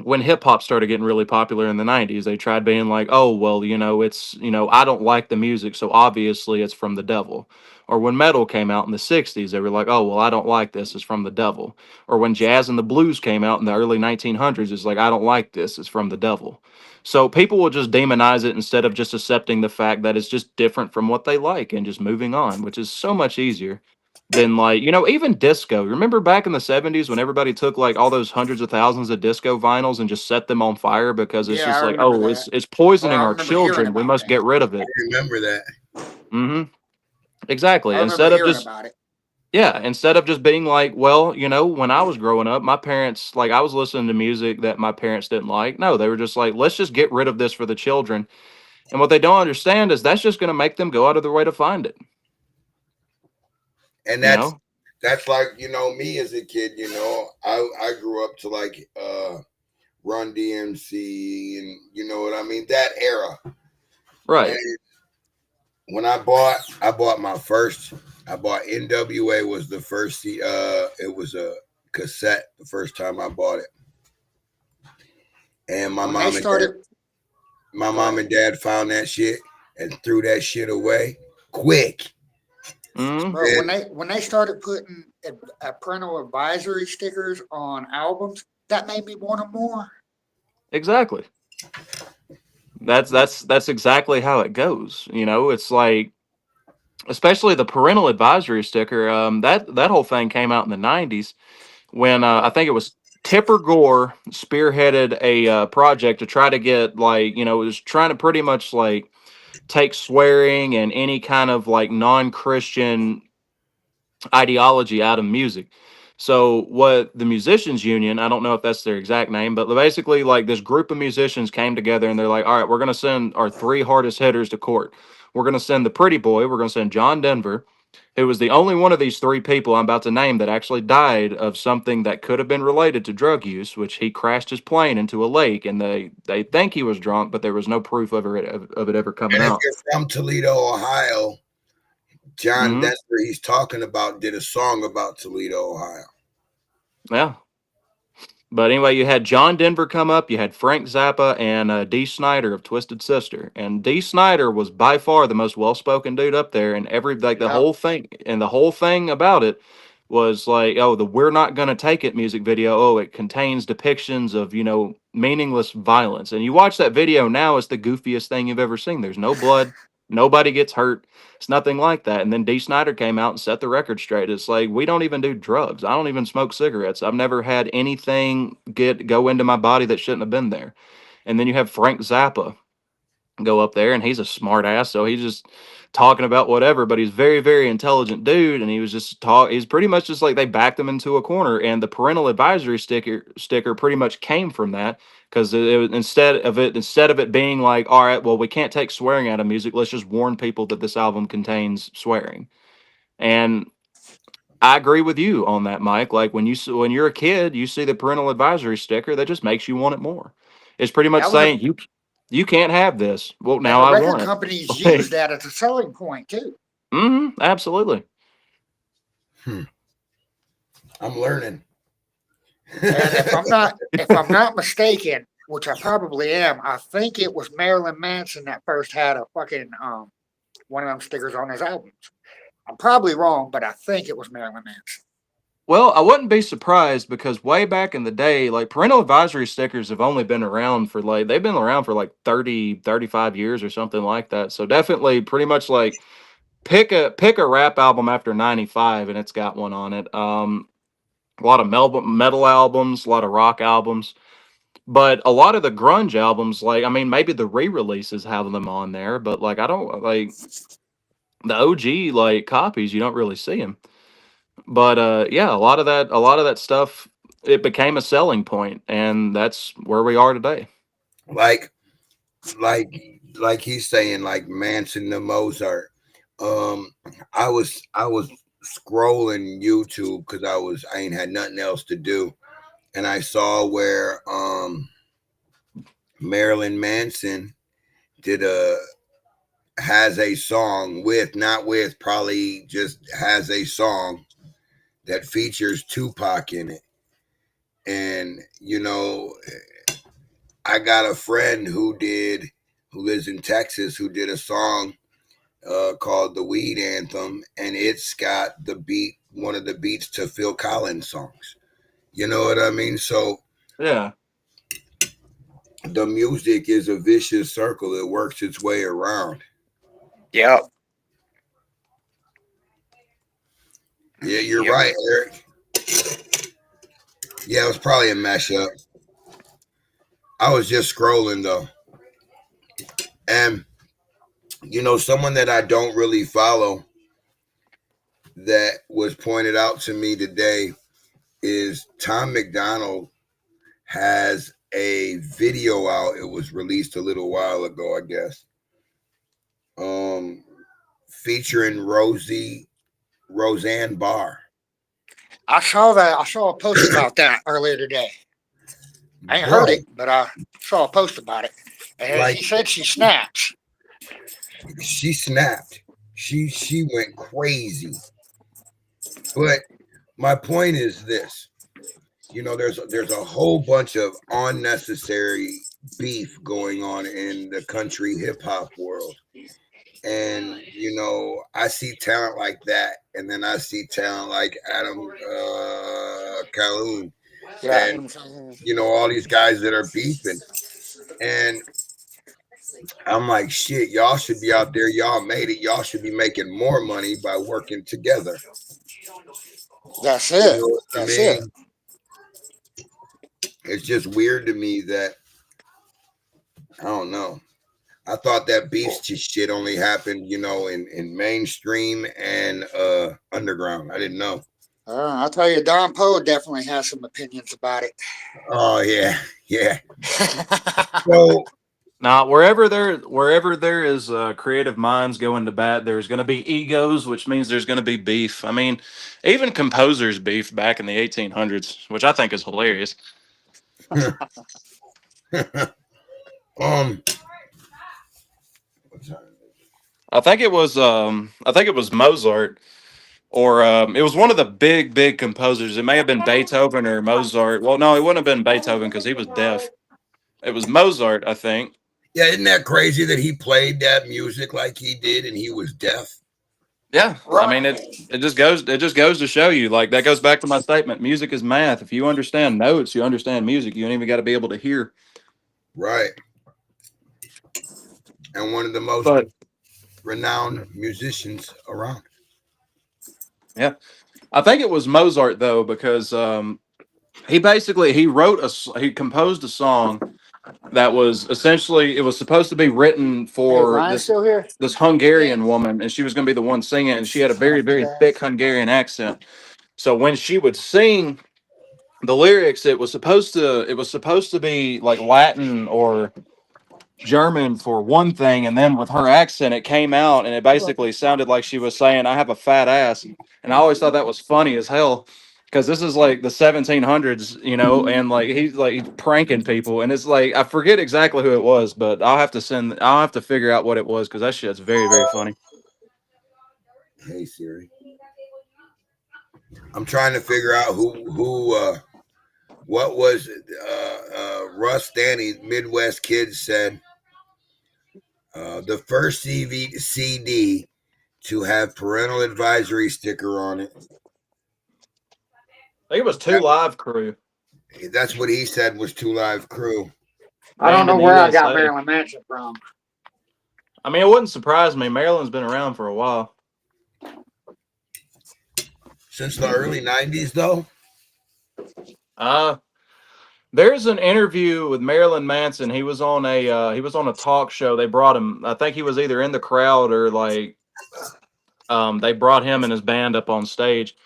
when hip hop started getting really popular in the 90s, they tried being like, oh, well, you know, it's, you know, I don't like the music, so obviously it's from the devil. Or when metal came out in the 60s, they were like, oh, well, I don't like this, it's from the devil. Or when jazz and the blues came out in the early 1900s, it's like, I don't like this, it's from the devil. So people will just demonize it instead of just accepting the fact that it's just different from what they like and just moving on, which is so much easier than like, you know, even disco. Remember back in the 70s when everybody took like all those hundreds of thousands of disco vinyls and just set them on fire because it's Yeah, I just like, remember oh, that. it's Or poisoning I our remember hearing children, we about must that. get rid of I it. remember that. Hmm. I Exactly. remember Instead of hearing just, about it. yeah, instead of just being like, well, you know, when I was growing up, my parents, like, I was listening to music that my parents didn't like. No, they were just like, let's just get rid of this for the children. And what they don't understand is that's just going to make them go out of their way to find it, And you know? that's like, you know, me as a kid, you know, I grew up to like Run DMC and you know what I mean, that era. Right. And when I bought my first. I bought NWA was the first. It was a cassette the first time I bought it, and When they started, my go mom ahead. and dad found that shit and threw that shit away quick. Mm, But And when they started putting parental advisory stickers on albums, that made me want them more. exactly. That's exactly how it goes. You know, it's like, especially the parental advisory sticker. That whole thing came out in the '90s when I Yep. think it was Tipper Gore spearheaded a project to try to get, like, it was trying to pretty much like take swearing and any kind of like non-Christian ideology out of music. So what the musicians union, I don't know if that's their exact name, but basically like this group of musicians came together and they're like, all right, we're going to send our three hardest hitters to court. We're going to send the pretty boy, we're going to send John Denver, who was the only one of these three people I'm about to name that actually died of something that could have been related to drug use, which he crashed his plane into a lake, and they think he was drunk, but there was no proof of it ever coming if out. you're from Toledo, Ohio, John Hmm. Denver, he's talking about, did a song about Toledo, Ohio. Yeah. But anyway, you had John Denver come up, you had Frank Zappa and Dee Snider of Twisted Sister. And Dee Snider was by far the most well-spoken dude up there, and Yep. the whole thing about it was like, oh, the "We're Not Gonna Take It" music video, oh, it contains depictions of, meaningless violence. And you watch that video now, it's the goofiest thing you've ever seen. There's no blood, nobody gets hurt. It's nothing like that. And then Dee Snider came out and set the record straight. It's like, we don't even do drugs. I don't even smoke cigarettes. I've never had anything go into my body that shouldn't have been there. And then you have Frank Zappa go up there, and he's a smart ass, so he's just talking about whatever, but he's very, very intelligent dude, and he was just he's pretty much just like they backed him into a corner. And the parental advisory sticker pretty much came from that, because instead of it being like, all right, well, we can't take swearing out of music, let's just warn people that this album contains swearing. And I agree with you on that, Mike. Like when you're a kid, you see the parental advisory sticker, that just makes you want it more. It's pretty much That was a, saying you can't have this. Well, and now the I record want companies it. use that as a selling point too. Absolutely. Hmm. I'm learning. And if I'm not mistaken, which I probably am, I think it was Marilyn Manson that first had a fucking one of them stickers on his albums. I'm probably wrong, but I think it was Marilyn Manson. Well, I wouldn't be surprised, because way back in the day, like, parental advisory stickers have only been around for like, they've been around for like 30, 35 years or something like that. So definitely pretty much like pick a rap album after 95 and it's got one on it. A lot of metal albums, a lot of rock albums. But a lot of the grunge albums, like, I mean, maybe the re-releases have them on there, but like, I don't like the OG like copies. You don't really see them. But yeah, a lot of that stuff, it became a selling point, and that's where we are today. like like he's saying, like Manson to Mozart. Um, I was scrolling YouTube because I ain't had nothing else to do, and I saw where Marilyn Manson did a has a song with, not with, probably just has a song that features Tupac in it. And I got a friend who lives in Texas, who did a song called "The Weed Anthem," and it's got the beat, one of the beats to Phil Collins songs. You know what I mean? So Yeah. the music is a vicious circle; it works its way around. Yep. Yeah, you're Yep. right, Eric. Yeah, it was probably a mashup. I was just scrolling though, and someone that I don't really follow that was pointed out to me today is Tom McDonald has a video out. It was released a little while ago, I guess. Featuring Roseanne Barr. I saw that. I saw a post about that earlier today. I ain't heard Bro, it, but I saw a post about it. And like he said she snaps. she snapped. She went crazy. But my point is this. You know, there's a whole bunch of unnecessary beef going on in the country hip hop world. And you know, I see talent like that, and then I see talent like Adam Calhoun, Yeah. and you know, all these guys that are beefing. And I'm like, shit, y'all should be out there. Y'all made it. Y'all should be making more money by working together. That's You it. know what I That's it. mean? It's just weird to me that I don't know. I thought that beef shit only happened, you know, in mainstream and underground. I didn't know. I'll tell you, Don Poe definitely has some opinions about it. Oh yeah, yeah. So Now, wherever there is creative minds going to bat, there's going to be egos, which means there's going to be beef. I mean, even composers beef back in the 1800s, which I think is hilarious. um, I think it was Mozart, or it was one of the big composers. It may have been Beethoven or Mozart. Well, no, it wouldn't have been Beethoven because he was deaf. It was Mozart, I think. yeah, isn't that crazy that he played that music like he did and he was deaf? Yeah, I Right. mean it just goes to show you, like, that goes back to my statement. Music is math. If you understand notes, you understand music. You don't even got to be able to hear. Right. And one of the most But renowned musicians around. yeah, I think it was Mozart though, because he composed a song that was essentially, it was supposed to be written Hey, for Ryan still here? this Hungarian woman, and she was going to be the one singing, and she had a very thick Hungarian accent. So when she would sing the lyrics, it was supposed to be like Latin or German for one thing, and then with her accent, it came out and it basically sounded like she was saying, "I have a fat ass," and I always thought that was funny as hell. Because this is like the 1700s, and like he's pranking people, and it's like I forget exactly who it was, but I'll have to figure out what it was because that shit's very funny. Hey Siri. I'm trying to figure out who what was Russ Danny Midwest Kids said the first CD to have parental advisory sticker on it. I think it was Two Live Crew, That's what he said was Two Live Crew. I don't banned know in the where I got USA. Marilyn Manson from. I mean, it wouldn't surprise me. Maryland's been around for a while. Since the early 90s, though? Uh, there's an interview with Marilyn Manson. He was on a talk show. They brought him. I think he was either in the crowd or like they brought him and his band up on stage,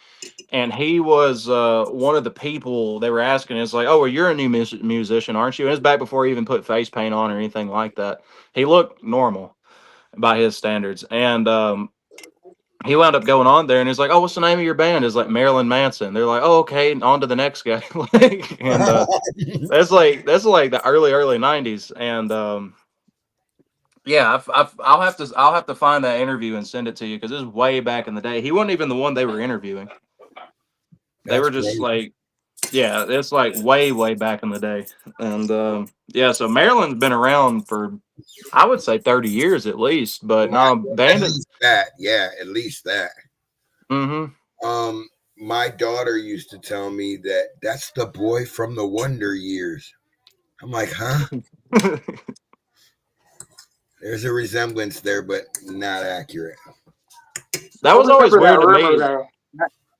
and he was one of the people they were asking. It's like, "Oh, well, you're a new musician, aren't you?" And it's back before he even put face paint on or anything like that. He looked normal by his standards, and he wound up going on there, and he's like, "Oh, what's the name of your band?" It's like Marilyn Manson. They're like, "Oh, okay, on to the next guy." And that's like the early '90s, and yeah, I'll have to find that interview and send it to you because this is way back in the day. He wasn't even the one they were interviewing. They That's were just crazy. like, yeah, it's like way back in the day, and yeah, so Maryland's been around for, I would say, 30 years at least, but Right. no, At Bandit. least that. Yeah, at least that. Mm-hmm. My daughter used to tell me that that's the boy from the Wonder Years. I'm like, huh? There's a resemblance there, but not accurate. That I was always remember that weird to rumor me. though.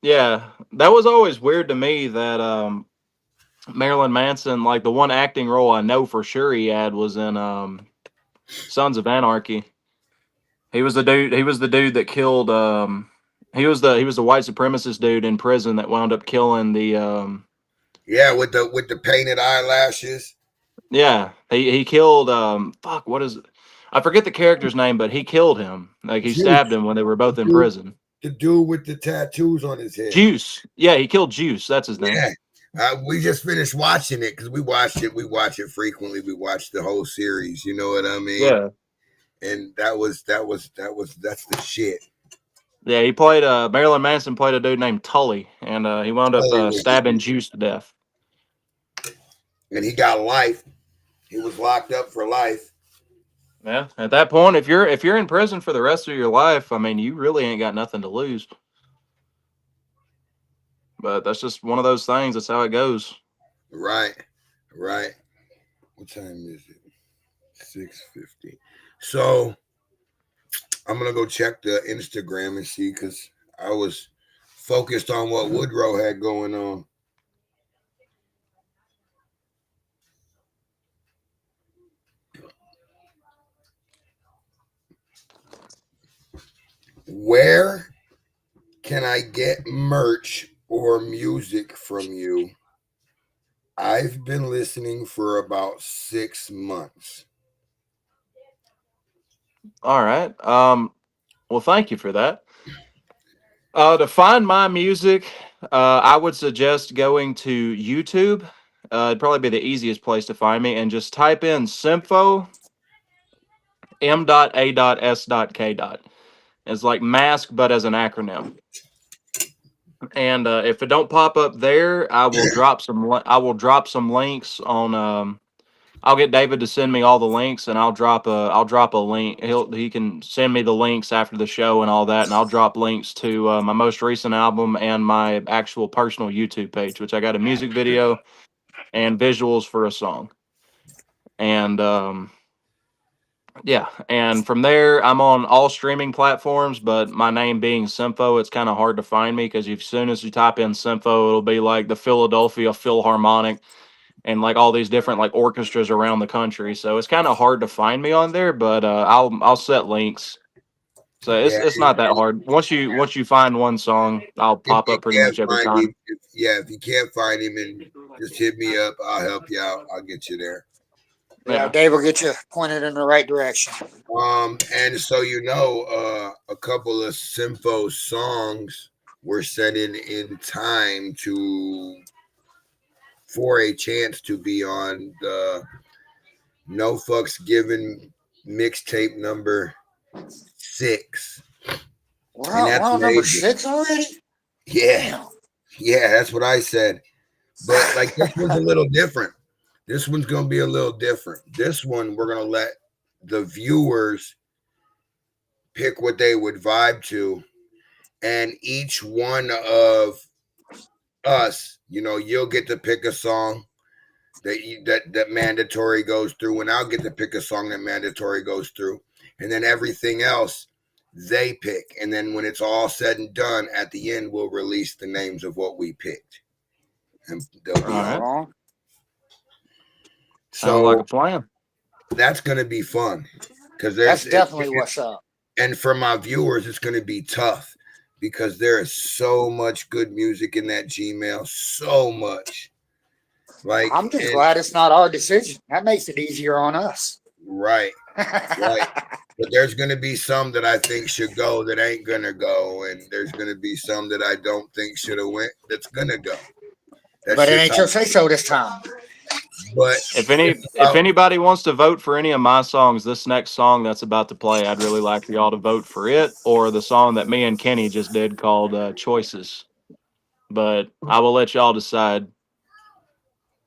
Yeah, that was always weird to me that Marilyn Manson, like the one acting role I know for sure he had was in Sons of Anarchy. He was the dude. He was the dude that killed. He was the white supremacist dude in prison that wound up killing the. Yeah, with the painted eyelashes. Yeah, he killed. Fuck, what is? I forget the character's name, but he killed him. Like he stabbed Juice. him when they were both in Dude, prison. the dude with the tattoos on his head. Juice. Yeah, he killed Juice. That's his name. Yeah. We just finished watching it because we watch it frequently. We watch the whole series. You know what I mean? Yeah. and that's the shit. Yeah, he played. Marilyn Manson played a dude named Tully, and he wound up Tully was- stabbing Juice to death. And he got life. He was locked up for life. Yeah, at that point, if you're in prison for the rest of your life, I mean, you really ain't got nothing to lose. But that's just one of those things. That's how it goes. Right. What time is it? 6:50. So I'm gonna go check the Instagram and see, because I was focused on what Woodrow had going on. Where can I get merch or music from you? I've been listening for about 6 months. All right. Well, thank you for that. To find my music, I would suggest going to YouTube. It'd probably be the easiest place to find me, and just type in Sympho M.A.S.K. It's like mask, but as an acronym. And if it don't pop up there, I will drop some. I will drop some links on. I'll get David to send me all the links, and I'll drop a link. He can send me the links after the show and all that, and I'll drop links to my most recent album and my actual personal YouTube page, which I got a music video and visuals for a song. And yeah, and from there, I'm on all streaming platforms, but my name being Sympho, it's kind of hard to find me, because as soon as you type in Sympho, it'll be like the Philadelphia Philharmonic and like all these different like orchestras around the country. So it's kind of hard to find me on there, but I'll set links. So it's not that hard. Once you find one song, I'll pop up pretty much every time. If you can't find him, and just hit me up, I'll help you out. I'll get you there. Yeah, Dave will get you pointed in the right direction. And so a couple of Sympho songs were sent in time for a chance to be on the No Fucks Given mixtape number 6. We're on number 6 already? Yeah, that's what I said. But like, this one's a little different. This one's gonna be a little different. This one, we're gonna let the viewers pick what they would vibe to, and each one of us, you'll get to pick a song that mandatory goes through, and I'll get to pick a song that mandatory goes through, and then everything else they pick. And then when it's all said and done, at the end, we'll release the names of what we picked, and they'll be all right. Sounds like a plan. That's gonna be fun, because that's definitely what's up. And for my viewers, it's gonna be tough, because there is so much good music in that Gmail, so much. Like, I'm just glad it's not our decision. That makes it easier on us. Right. But there's going to be some that I think should go that ain't going to go. And there's going to be some that I don't think should have went that's going to go. But it ain't your say-so this time. But if anybody wants to vote for any of my songs, this next song that's about to play, I'd really like for y'all to vote for it, or the song that me and Kenny just did called Choices. But I will let y'all decide.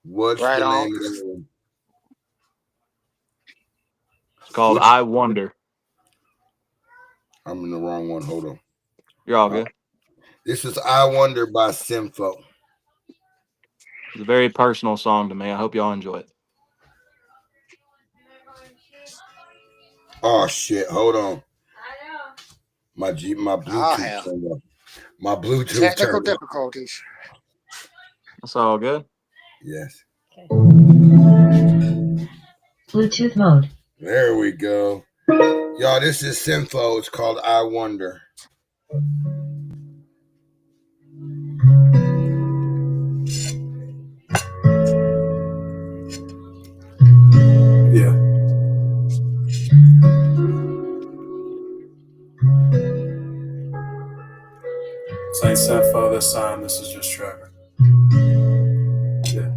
What's the name of the one? It's called I Wonder. I'm in the wrong one. Hold on. You're all good. This is I Wonder by Sympho. It's a very personal song to me. I hope y'all enjoy it. Oh shit! Hold on. My Bluetooth turned off. My Bluetooth technical difficulties. That's all good. Yes. Bluetooth mode. There we go. Y'all, this is Sympho. It's called I Wonder. Yeah. This ain't Sympho this time. This is just Trevor. Yeah.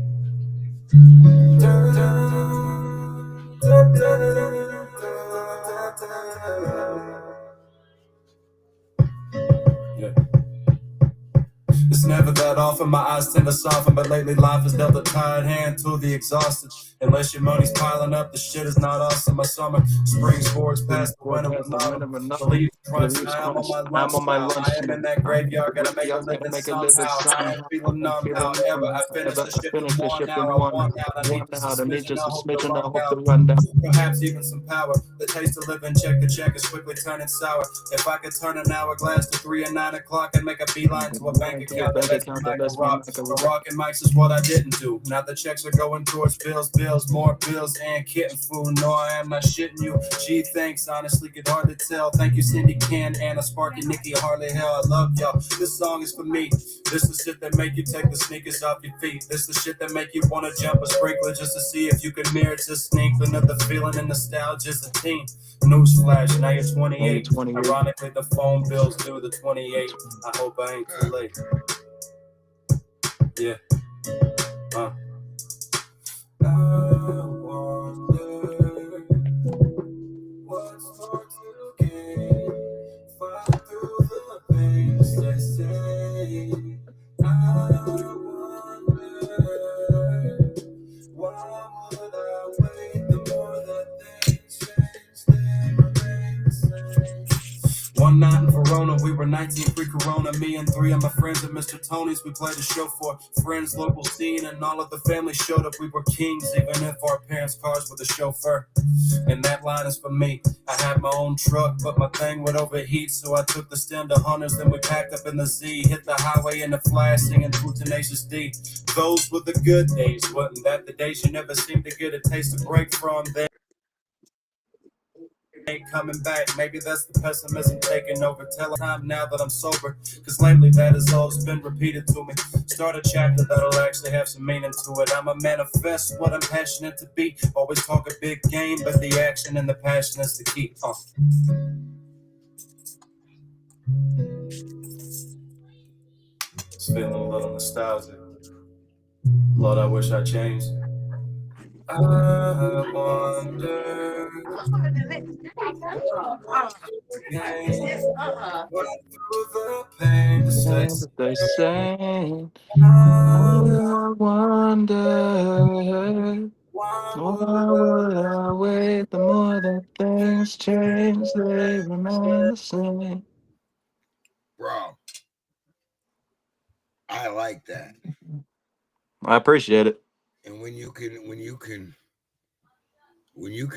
It's never that often, my eyes tend to soften, but lately life has dealt a tired hand to the exhausted. Unless your money's piling up, the shit is not awesome. My summer, spring sports past the winter monotone. The leaves crunch, I am on my lunch now. I am in that graveyard, gotta make a living somehow. I am feeling numb, however, I finished the shift and worn out. I want out, I need just a smidgen, I hope to luck out. Perhaps even some power. The taste of living check to check is quickly turning sour. If I could turn an hourglass to 3 and 9 o'clock and make a beeline to a bank account that lets me mic a rock. But rocking mics is what I didn't do. Now the checks are going towards bills, more bills, and kitten food. No, I am not shitting you. Gee, thanks, honestly, could hardly tell. Thank you, Cindy, Ken, Anna, Sparky, Nikki, Harley, hell, I love y'all. This song is for me. This the shit that make you take the sneakers off your feet. This the shit that make you wanna jump a sprinkler just to see if you can mirror just sneakling of the feeling and nostalgia's a teen. Newsflash, now you're 28. Ironically, the phone bill's due the 28. I hope I ain't too late. Yeah. I wonder what's more to gain. Fight through the things they say. I wonder why would I wait? The more that things change, they remain the same. One night in Verona, we were 19 pre-corona. Me and 3 of my friends at Mr. Tony's. We played a show for friends, local scene, and all of the family showed up. We were kings, even if our parents' cars were the chauffeur. And that line is for me. I had my own truck, but my thing would overheat, so I took the stem to Hunters. Then we packed up in the Z, hit the highway in the flash, singing through Tenacious D. Those were the good days, wasn't that the days you never seemed to get a taste of break from? They ain't coming back. Maybe that's the pessimism taking over. Tell time now that I'm sober, cause lately that has always been repeated to me. Start a chapter that'll actually have some meaning to it. I'ma manifest what I'm passionate to be. Always talk a big game, but the action and the passion is the key. It's feeling a little nostalgic. Lord, I wish I changed. I wonder what through the pain to say. They say, I wonder Why why would I wait? The more that things change, they remain the same. Bro, I like that. I appreciate it. And when you can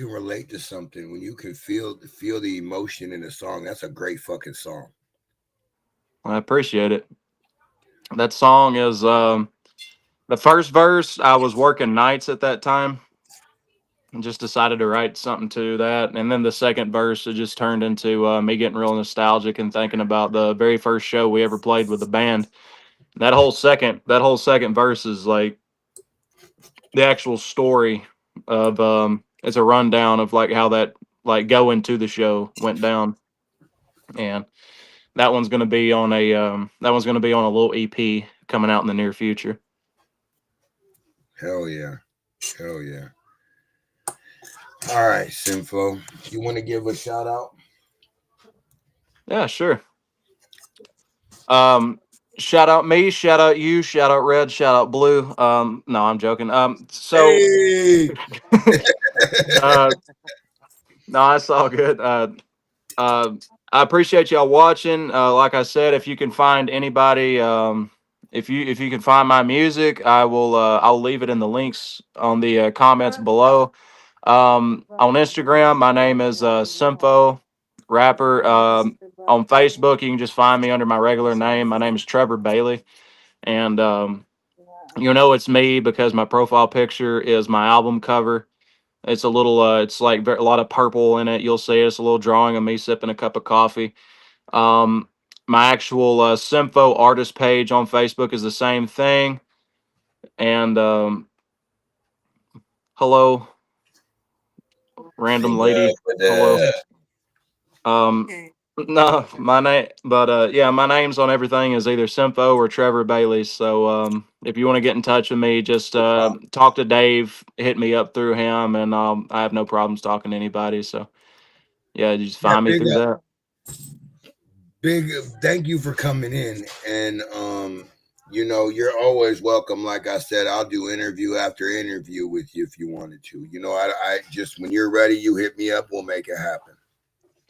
relate to something, when you can feel the emotion in a song, that's a great fucking song. I appreciate it. That song is the first verse. I was working nights at that time and just decided to write something to that. And then the second verse, it just turned into me getting real nostalgic and thinking about the very first show we ever played with the band. That whole second verse is like the actual story of it's a rundown of like how that like going to the show went down. And that one's going to be on a little EP coming out in the near future. Hell yeah. Hell yeah. All right, Sinfo, you want to give a shout out? Yeah, sure. Shout out me, shout out you, shout out Red, shout out Blue. No, I'm joking. Hey! No, it's all good. I appreciate y'all watching. Like I said, if you can find anybody, if you can find my music, I'll leave it in the links on the comments below. On Instagram, my name is Sympho Rapper. On Facebook, you can just find me under my regular name. My name is Trevor Bailey, and you'll know it's me because my profile picture is my album cover. It's a little, it's like a lot of purple in it. You'll see it's a little drawing of me sipping a cup of coffee. My actual Sympho artist page on Facebook is the same thing. And hello, random lady. Hello. No, my name, but yeah, my name's on everything is either Sympho or Trevor Bailey. So if you want to get in touch with me, just talk to Dave, hit me up through him, and I have no problems talking to anybody. So yeah, you just find me through that. Big thank you for coming in, and you know, you're always welcome. Like I said, I'll do interview after interview with you if you wanted to. You know, I just when you're ready, you hit me up. We'll make it happen.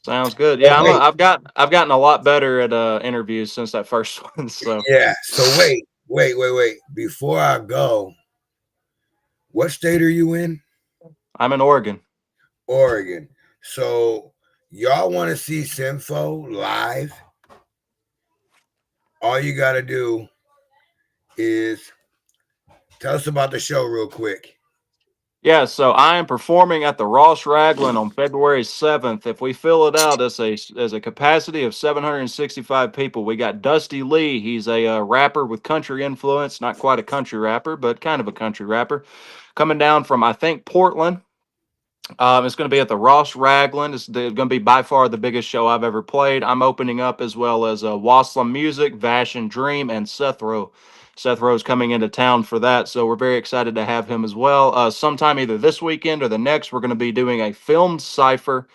Sounds good. But Yeah, wait, I've gotten a lot better at interviews since that first one. So yeah. So wait. Before I go, what state are you in? I'm in Oregon. Oregon. So y'all want to see Sinfo live? All you got to do is tell us about the show real quick. Yeah, so I am performing at the Ross Raglan on February 7th. If we fill it out as a capacity of 765 people, we got Dusty Lee. He's a rapper with country influence, not quite a country rapper, but kind of a country rapper, coming down from I think Portland. It's going to be at the Ross Raglan. It's going to be by far the biggest show I've ever played. I'm opening up as well as Waslam Music, Vash and Dream, and Seth Rowe. Seth Rowe's coming into town for that, so we're very excited to have him as well. Sometime either this weekend or the next, we're going to be doing a filmed cipher.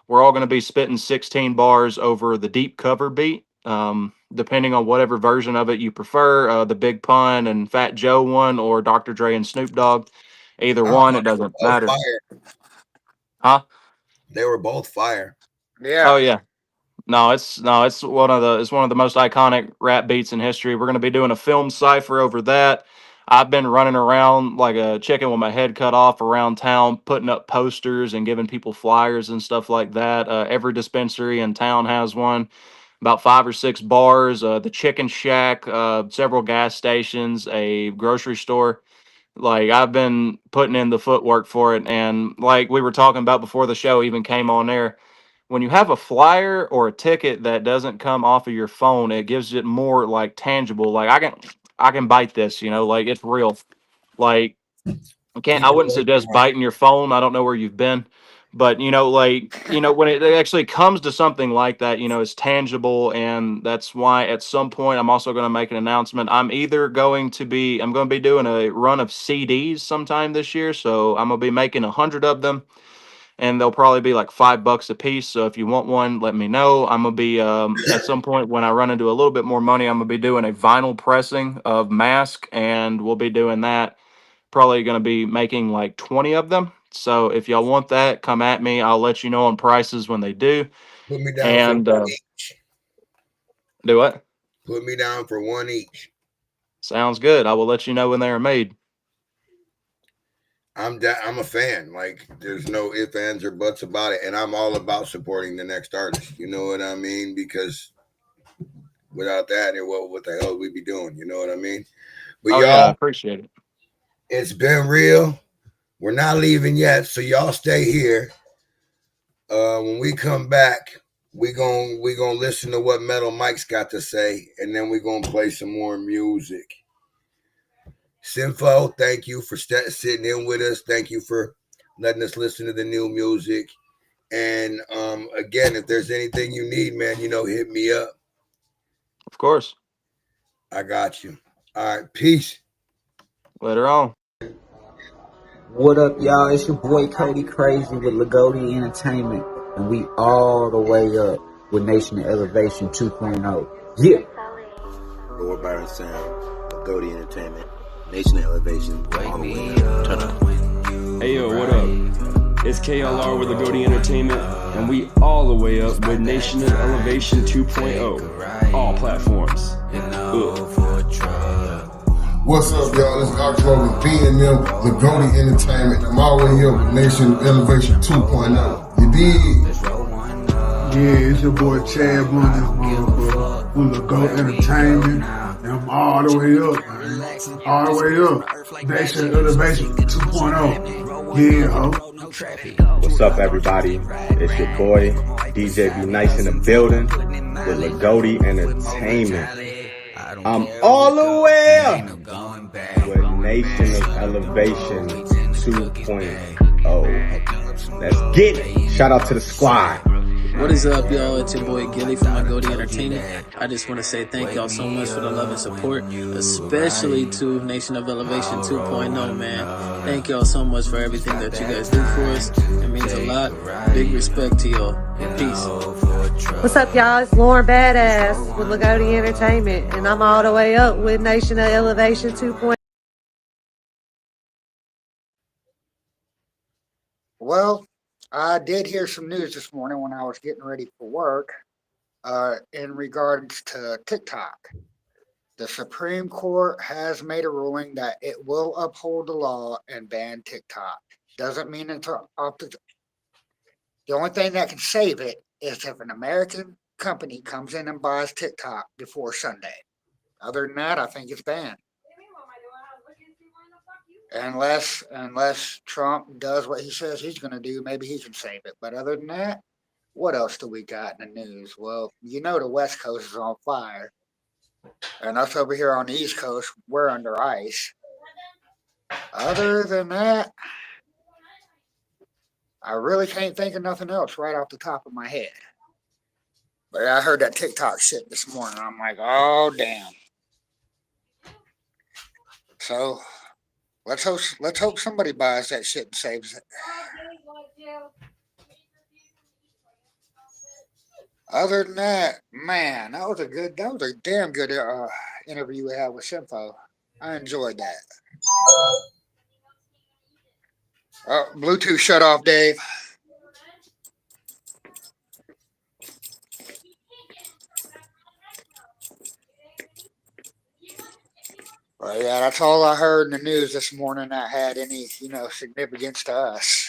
We're all going to be spitting 16 bars over the deep cover beat, depending on whatever version of it you prefer, the Big Pun and Fat Joe one or Dr. Dre and Snoop Dogg. Either I one, thought it they were doesn't both matter. fire. Huh? They were both fire. Yeah. Oh yeah. It's one of the most iconic rap beats in history. We're going to be doing a film cipher over that. I've been running around like a chicken with my head cut off around town, putting up posters and giving people flyers and stuff like that. Every dispensary in town has one. About 5 or 6 bars, the Chicken Shack, several gas stations, a grocery store. Like I've been putting in the footwork for it, and like we were talking about before the show even came on air, when you have a flyer or a ticket that doesn't come off of your phone, it gives it more like tangible. Like I can bite this, like it's real. Like I Keep it wouldn't away from suggest her. biting your phone. I don't know where you've been, but when it actually comes to something like that, it's tangible, and that's why at some point I'm also going to make an announcement. I'm going to be doing a run of CDs sometime this year, so I'm going to be making 100 of them, and they'll probably be like $5 a piece. So if you want one, let me know. I'm gonna be at some point when I run into a little bit more money, I'm gonna be doing a vinyl pressing of Mask, and we'll be doing that. Probably gonna be making like 20 of them. So if y'all want that, come at me. I'll let you know on prices when they do. Put me down for And one each. do what? Put me down for one each. Sounds good. I will let you know when they are made. I'm a fan. Like there's no ifs, ands, or buts about it, and I'm all about supporting the next artist. You know what I mean? Because without that, what the hell would we be doing? You know what I mean? But Oh yeah, I y'all, appreciate it. it's been real. We're not leaving yet, so y'all stay here. When we come back, we gonna listen to what Metal Mike's got to say, and then we're gonna play some more music. Sinfo, thank you for sitting in with us. Thank you for letting us listen to the new music. And again, if there's anything you need, man, hit me up. Of course. I got you. All right, peace. Later on. What up, y'all? It's your boy Cody Crazy with Lagodi Entertainment, and we all the way up with Nation of Elevation 2.0. Yeah. Lord Byron Sound, Lagodi Entertainment, Nation of Elevation, all the way up. Turn up. Hey yo, what up? It's KLR with Lagodi Entertainment, and we all the way up with Nation of Elevation 2.0. All platforms. What's up, y'all? It's October with B&M, Lagodi Entertainment. I'm all the way up with Nation Elevation 2.0. You dig? Yeah, it's your boy Chad Blunt with Lagodi Entertainment. And I'm all the way up, man. All the way up. Nation Elevation 2.0. Yeah, ho. What's up, everybody? It's your boy, DJ Be Nice in the building with Lagodi Entertainment. I'm all the way up with Nation of Elevation 2.0. Let's get it. Shout out to the squad. What is up, y'all? It's your boy Gilly from Lagodi Entertainment. I just want to say thank y'all so much for the love and support, especially to Nation of Elevation 2.0, man. Thank y'all so much for everything that you guys do for us. It means a lot. Big respect to y'all. Peace. What's up, y'all? It's Lauren Badass with Lagodi Entertainment, and I'm all the way up with Nation of Elevation 2.0. Well, I did hear some news this morning when I was getting ready for work in regards to TikTok. The Supreme Court has made a ruling that it will uphold the law and ban TikTok. Doesn't mean it's off the. The only thing that can save it is if an American company comes in and buys TikTok before Sunday. Other than that, I think it's banned. Unless Trump does what he says he's going to do, maybe he can save it. But other than that, what else do we got in the news? Well, you know the West Coast is on fire. And us over here on the East Coast, we're under ice. Other than that, I really can't think of nothing else right off the top of my head. But I heard that TikTok shit this morning. I'm like, oh, damn. So let's hope somebody buys that shit and saves it. Other than that, man, that was a damn good interview we had with Simfo. I enjoyed that. Bluetooth shut off, Dave. Well, yeah, that's all I heard in the news this morning that had any, significance to us.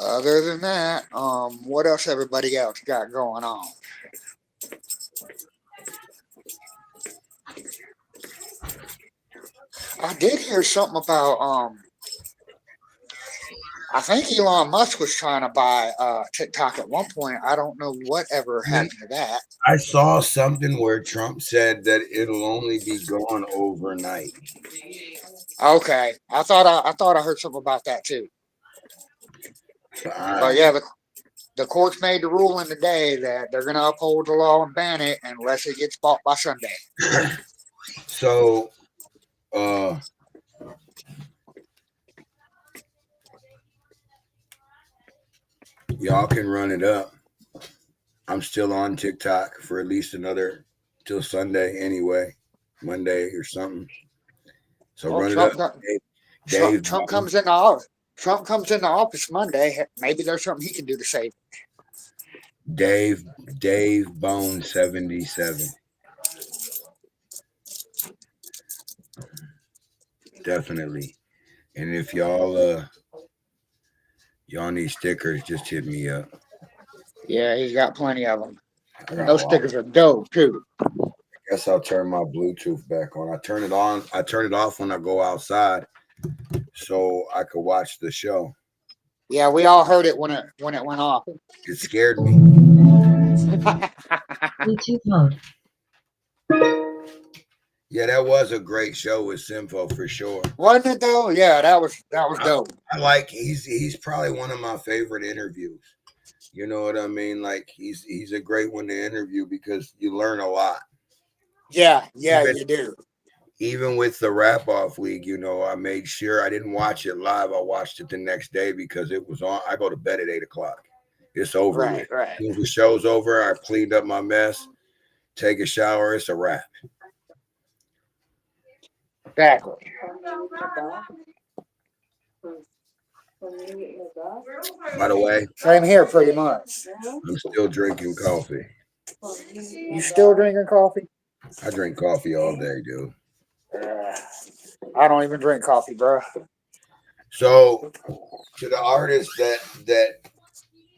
Other than that, what else everybody else got going on? I did hear something about I think Elon Musk was trying to buy TikTok at one point. I don't know whatever happened to that. I saw something where Trump said that it'll only be gone overnight. Okay, I thought I heard something about that too. But yeah, the courts made the ruling today that they're going to uphold the law and ban it unless it gets bought by Sunday. So, y'all can run it up. I'm still on TikTok for at least another till Sunday anyway, Monday or something. So run Trump it up. Trump comes in the office. Trump comes in the office Monday. Maybe there's something he can do to save it. Dave Bone 77. Definitely. And if y'all need stickers, just hit me up. Yeah, he's got plenty of them. Those stickers are dope too. I guess I'll turn my Bluetooth back on. I turn it on. I turn it off when I go outside, so I could watch the show. Yeah, we all heard it when it went off. It scared me. Bluetooth mode. Yeah, that was a great show with Simfo for sure. Wasn't it though? Yeah, that was dope. I like he's probably one of my favorite interviews. You know what I mean? Like he's a great one to interview because you learn a lot. Yeah, you do. Even with the Rap Off League, I made sure I didn't watch it live. I watched it the next day because it was on. I go to bed at 8:00. It's over. Right. As soon as the show's over, I cleaned up my mess, take a shower. It's a wrap. Exactly. By the way, same here pretty much. I'm still drinking coffee. You still drinking coffee? I drink coffee all day, dude. I don't even drink coffee, bro. So, to the artists that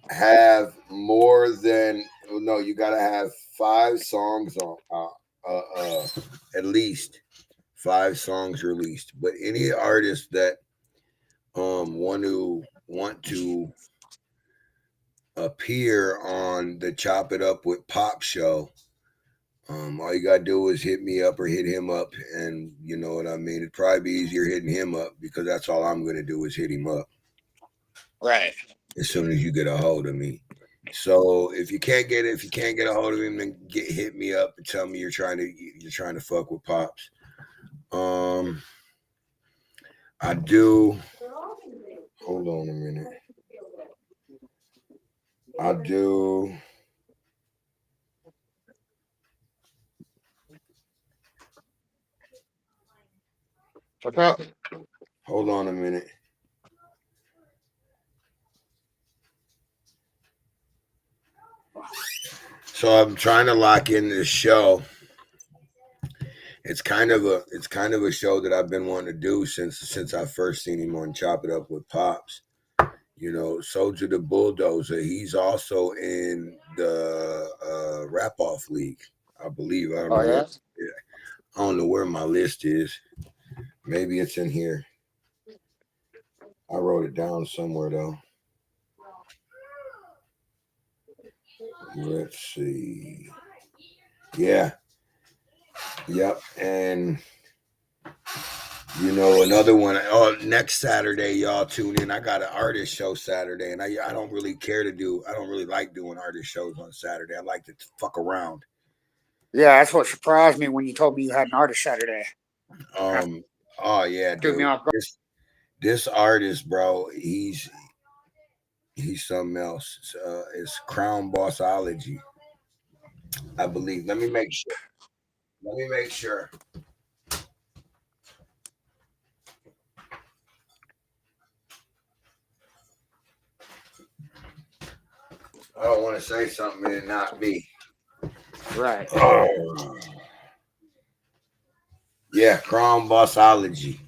have more than you gotta have 5 songs on, at least 5 songs released. But any artist that want to appear on the Chop It Up with Pop show, all you gotta do is hit me up or hit him up, and you know what I mean. It'd probably be easier hitting him up because that's all I'm gonna do is hit him up. Right. As soon as you get a hold of me. So if you can't get a hold of him, then hit me up and tell me you're trying to fuck with Pops. I do Hold on a minute. I do. What's up? Hold on a minute. So I'm trying to lock in this show. It's kind of a show that I've been wanting to do since I first seen him on Chop It Up with Pops. You know, Soldier the Bulldozer. He's also in the Rap Off League, I believe. I don't know. Oh yeah. I don't know where my list is. Maybe it's in here. I wrote it down somewhere though. Let's see. Yeah. Yep. And you know, another one. Oh, next Saturday, y'all tune in. I got an artist show Saturday, and I don't really care to do. I don't really like doing artist shows on Saturday. I like to fuck around. Yeah, that's what surprised me when you told me you had an artist Saturday. Oh yeah, Threw me dude. off guard. This artist, bro, he's something else. It's Crown Bossology, I believe. Let me make sure. Let me make sure. I don't want to say something and it not be. Right. Yeah, Crown Bossology.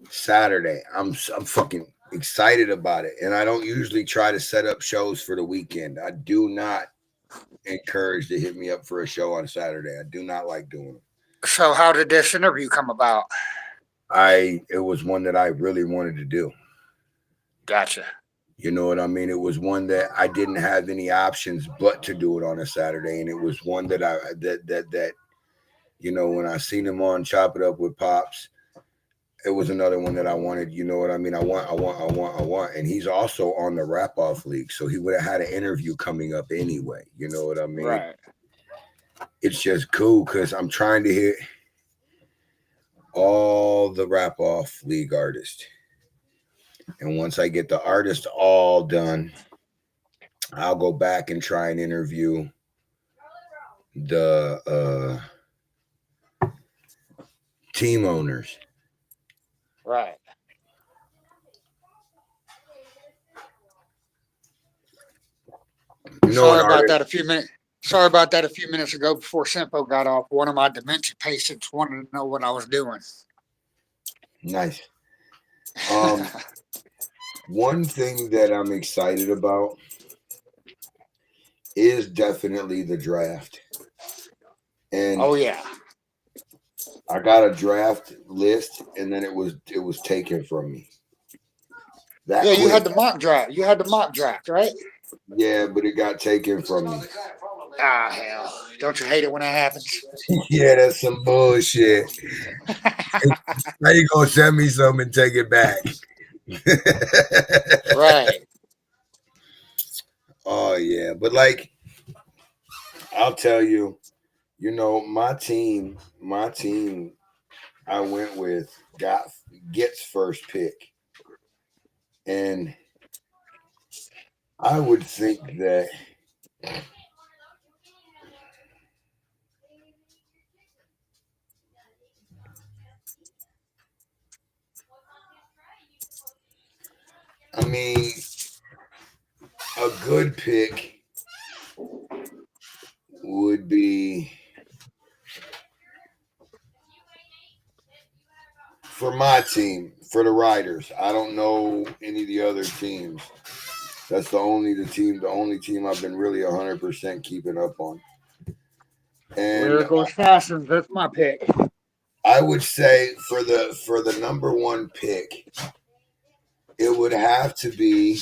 Saturday. I'm fucking excited about it. And I don't usually try to set up shows for the weekend. I do not encourage to hit me up for a show on Saturday. I do not like doing them. So how did this interview come about? It was one that I really wanted to do. Gotcha. You know what I mean? It was one that I didn't have any options but to do it on a Saturday. And it was one that that you know, when I seen him on Chop It Up with Pops, it was another one that I wanted. You know what I mean? I want. And he's also on the Rap Off League. So he would have had an interview coming up anyway. You know what I mean? Right. It's just cool because I'm trying to hit all the Rap Off League artists. And once I get the artists all done, I'll go back and try and interview the team owners. Right. Sorry about that. Sorry about that. A few minutes ago, before Simpo got off, one of my dementia patients wanted to know what I was doing. Nice. One thing that I'm excited about is definitely the draft. And oh yeah, I got a draft list, and then it was taken from me. Yeah, you had the mock draft. You had the mock draft, right? Yeah, but it got taken from me. Ah, hell. Don't you hate it when that happens? Yeah, that's some bullshit. How you gonna send me something and take it back? Right. Oh yeah, but like I'll tell you, you know, my team I went with gets first pick. And I would think that I mean, a good pick would be for my team, for the Riders. I don't know any of the other teams. That's the only team I've been really 100% keeping up on. And Lyrical Assassins, that's my pick. I would say for the number one pick, it would have to be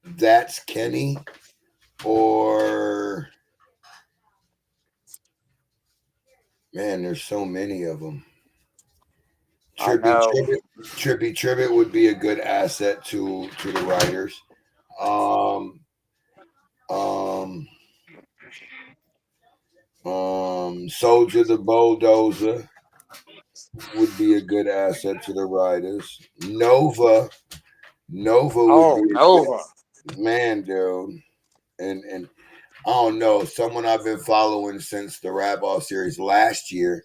That's Kenny or man, there's so many of them. Tribbit would be a good asset to the Riders. Soldier the Bulldozer. would be a good asset to the Riders. Nova would Oh, be a Nova. good man, dude. And I don't know, someone I've been following since the Rap Ball series last year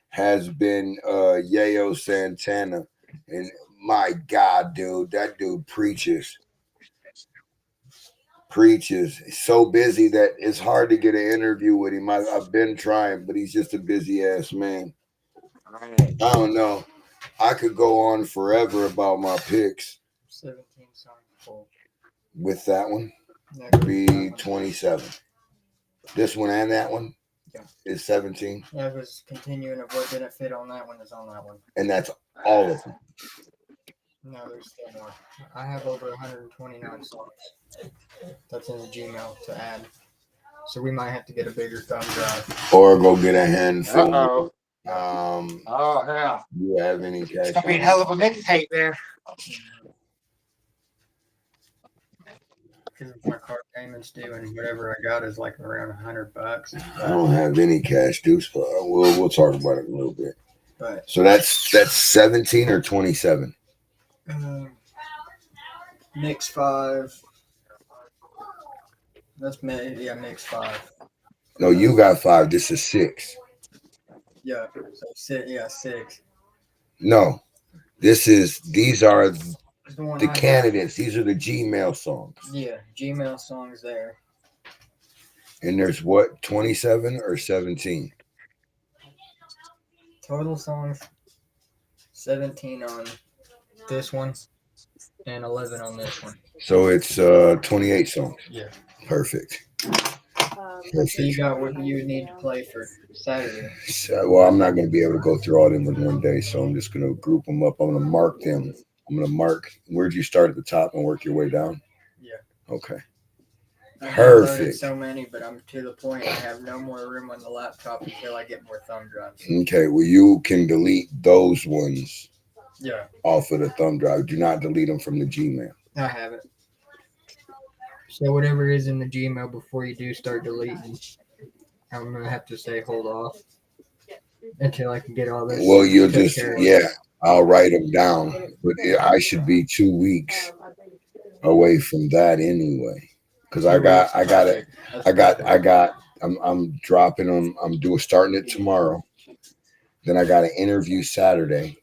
has been Yayo Santana. And my God, dude, that dude preaches. He's so busy that it's hard to get an interview with him. I've been trying, but he's just a busy ass man. I don't know. I could go on forever about my picks 17 songs full. with that one. Be 27. This one and that one is 17. Yeah, it was continuing of what didn't fit on that one is on that one. And that's all of them. No, there's still more. I have over 129 songs. That's in the Gmail to add. So we might have to get a bigger thumb drive. Or go get a handful. Uh-oh. Oh, yeah. Do you have any cash? It's going to be a hell of a mixtape there. Because my card payments due and whatever I got is like around $100. I don't have any cash due, so we'll talk about it in a little bit. But so that's 17 or 27. Mix 5. That's mix 5. No, you got 5. This is 6. Yeah, so 6. No, these are the candidates. These are the Gmail songs. Yeah, Gmail songs there. And there's what, 27 or 17? Total songs 17 on this one and 11 on this one. So it's 28 songs. Yeah. Perfect. So you got what you need to play for Saturday. So, well, I'm not going to be able to go through all them in one day, so I'm just going to group them up. I'm going to mark them. I'm going to mark. Where'd you start at the top and work your way down? Yeah. Okay. I've Perfect. So many, but I'm to the point I have no more room on the laptop until I get more thumb drives. Okay. Well, you can delete those ones. Yeah. Off of the thumb drive. Do not delete them from the Gmail. I have it. So whatever is in the Gmail before you do start deleting, I'm gonna have to say hold off until I can get all this. Well, you'll just I'll write them down, but I should be 2 weeks away from that anyway, because I'm dropping them. I'm starting it tomorrow. Then I got an interview Saturday,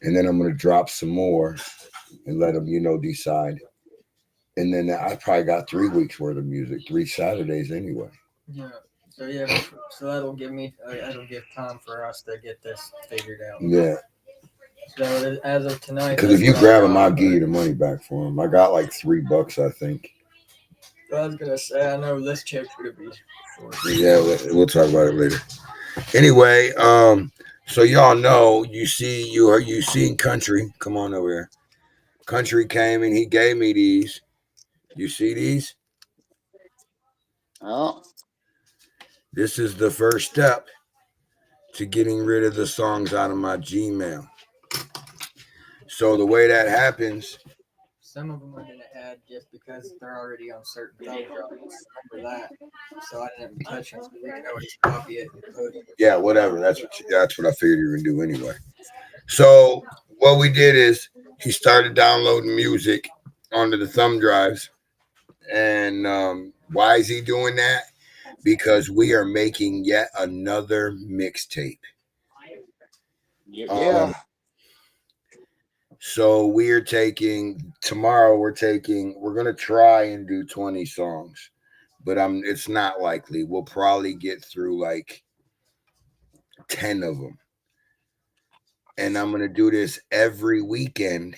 and then I'm gonna drop some more and let them decide. And then I probably got 3 weeks worth of music, 3 Saturdays anyway. Yeah. So that'll give time for us to get this figured out. Yeah. So as of tonight, because if you grab them, I'll give you the money back for them. I got like $3, I think. I was gonna say, I know this check's gonna be short. Yeah, we'll talk about it later. Anyway, so y'all know you seen Country. Come on over here. Country came and he gave me these. You see these? Oh. This is the first step to getting rid of the songs out of my Gmail. So the way that happens. Some of them I didn't add just because they're already on certain thumb drives. Remember that. So I didn't touch them. So we can always copy it and put it. Yeah, whatever. That's what I figured you were gonna do anyway. So what we did is he started downloading music onto the thumb drives. And why is he doing that? Because we are making yet another mixtape. Yeah. So tomorrow we're going to try and do 20 songs, but it's not likely. We'll probably get through like 10 of them. And I'm going to do this every weekend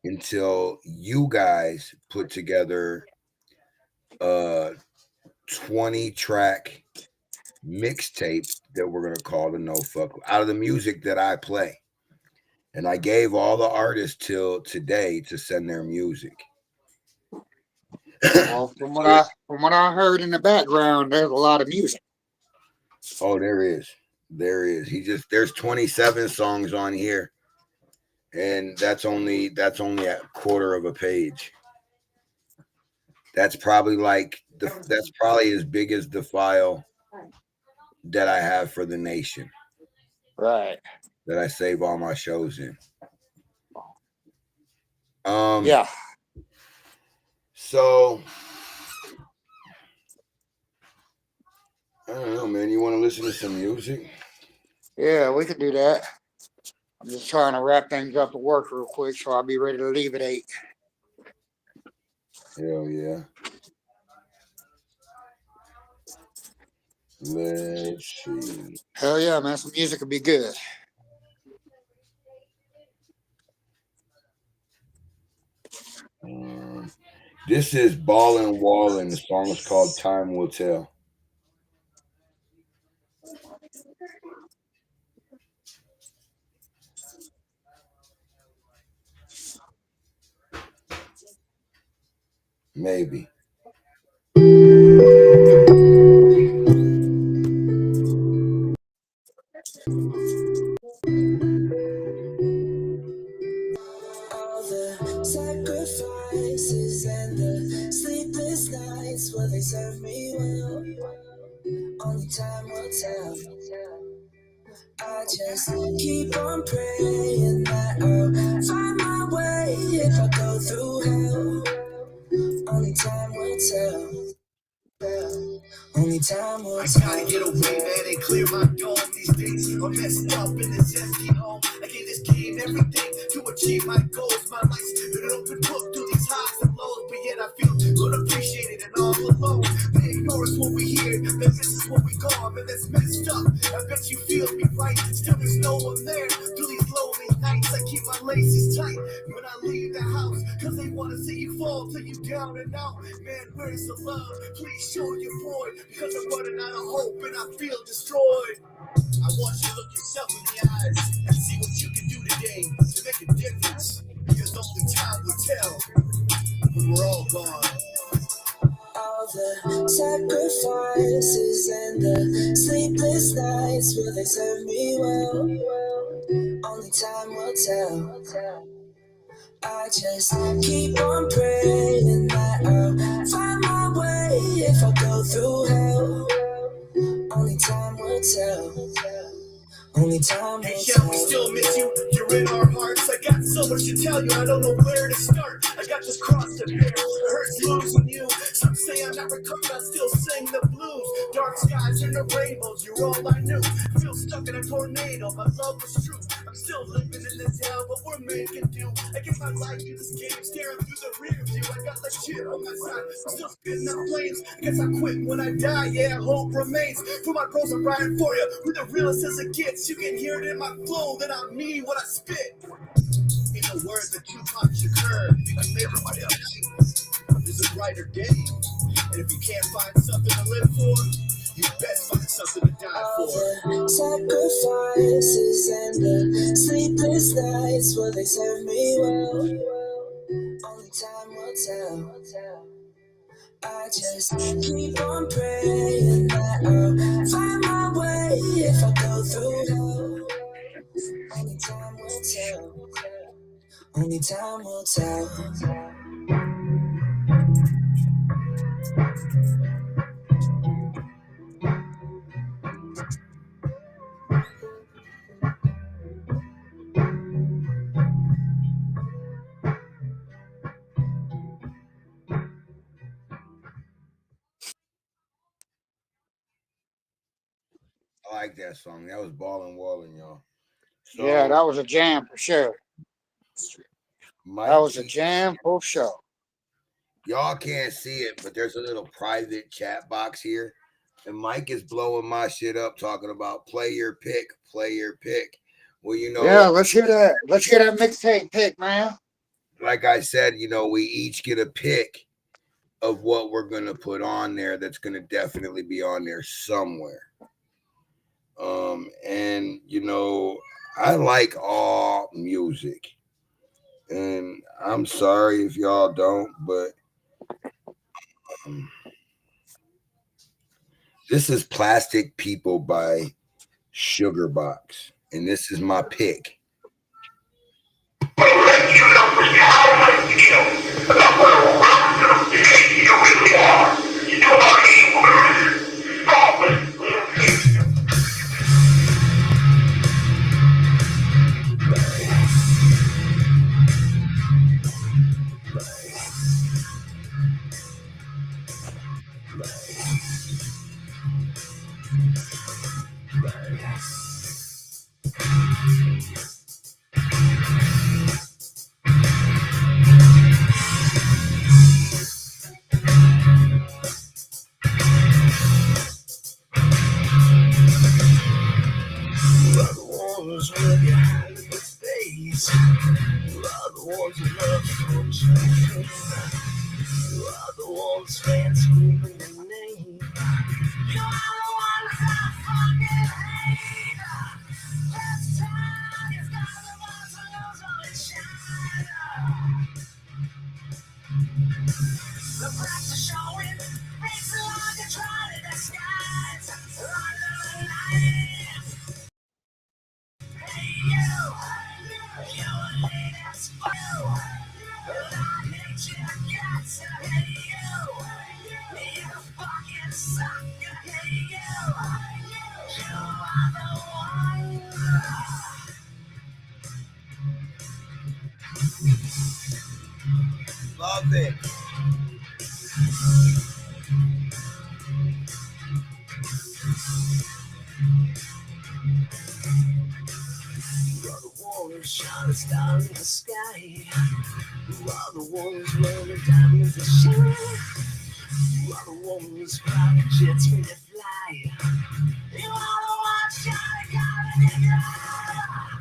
until you guys put together a 20-track mixtape that we're going to call the No Fuck out of the music that I play. And I gave all the artists till today to send their music. Well, from what I heard in the background, there's a lot of music. Oh, there is. There's 27 songs on here. And that's only a quarter of a page. That's probably as big as the file that I have for the nation. Right. that I save all my shows in. Yeah. So I don't know, man. You want to listen to some music? Yeah, we could do that. I'm just trying to wrap things up at work real quick, so I'll be ready to leave at 8. Hell yeah. Let's see. Hell yeah, man. Some music would be good. This is Ballin' Wallin'. The song is called Time Will Tell. Maybe. All the sacrifices and the sleepless nights, will they serve me well? Only time will tell. I just keep on praying that I'll find my way if I go through hell. Only time will tell. Only time will tell. I gotta get away, man, and clear my dome these days. I'm messed up in this empty home. I gave this game everything to achieve my goals. My life's been an open book through these highs and lows, but yet I feel unappreciated and all alone. They ignore us when we hear, they miss us when we gone, man, that's messed up. I bet you feel me right, still there's no one there. Through these lonely nights, I keep my laces tight when I leave the house, cause they wanna see you fall till you down and out. Man, where's the love? Please show your boy, because I'm running out of hope and I feel destroyed. I want you to look yourself in the eyes and see what you can do today to make a difference, because only time will tell when we're all gone. All the sacrifices and the sleepless nights, will they serve me well? Only time will tell. I just keep on praying that I'll find my way if I go through hell. Only time will tell. Only time will tell. We still miss you. You're in our hearts. I got so much to tell you. I don't know where to start. I got this cross to bear. It hurts losing you. Some say I'm not recovered. I still sing the blues. Dark skies and the rainbows. You're all I knew. Feel stuck in a tornado. My love was true. I'm still living in this hell, but we're making do. I give my life to this game, staring through the rear view. I got like shit on my side. I'm still spitting out flames. Guess I quit when I die. Yeah, hope remains. For my bros, I'm riding for you. We're the realest as it gets. You can hear it in my flow, that I mean what I spit. In the words that Tupac Shakur, you can live my life. There's a brighter day. And if you can't find something to live for, you best find something to die for. The sacrifices and the sleepless nights, will they serve me well? Only time will tell. I just keep on praying that I'll find my way if I go through hell. Only time will tell. Only time will tell. I like that song. That was Ballin' Wallin', y'all. So, Yeah, that was a jam for sure. That was a jam for sure. Y'all can't see it, but there's a little private chat box here. And Mike is blowing my shit up talking about play your pick. Well, you know. Yeah, let's hear that. Let's hear that mixtape pick, man. Like I said, you know, we each get a pick of what we're going to put on there that's going to definitely be on there somewhere. And, you know, I like all music. And I'm sorry if y'all don't, but this is Plastic People by Sugar Box. And this is my pick. ones who behind the face, who are the ones who love the culture, who are the ones fans screaming their name. You are the ones I fucking hate. Last time you've got the ones who lose all their shine. The price is showing, makes it like a try to disguise. Under the light. Hey you, you're late as fuck. I hate your guts. Hey you fucking sucker. Hey you are the one. Love it. You are the one who shot a star in the sky. You are the one who's wearing diamonds that shine. You are the one who's private jets when they fly. You are the one shining color in your eye.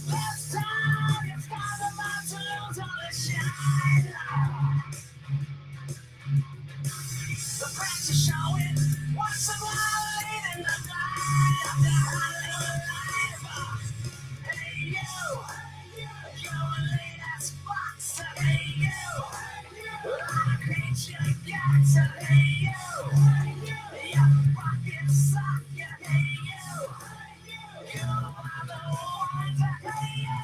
Last time you've got the mind to lose all the shine. The cracks are showing. What's the light in the night of the Hollywood life? Hey you, you're late as fuck. So hey you, I hate your guts. So hey you fucking suck. Hey you are the one. Hey you,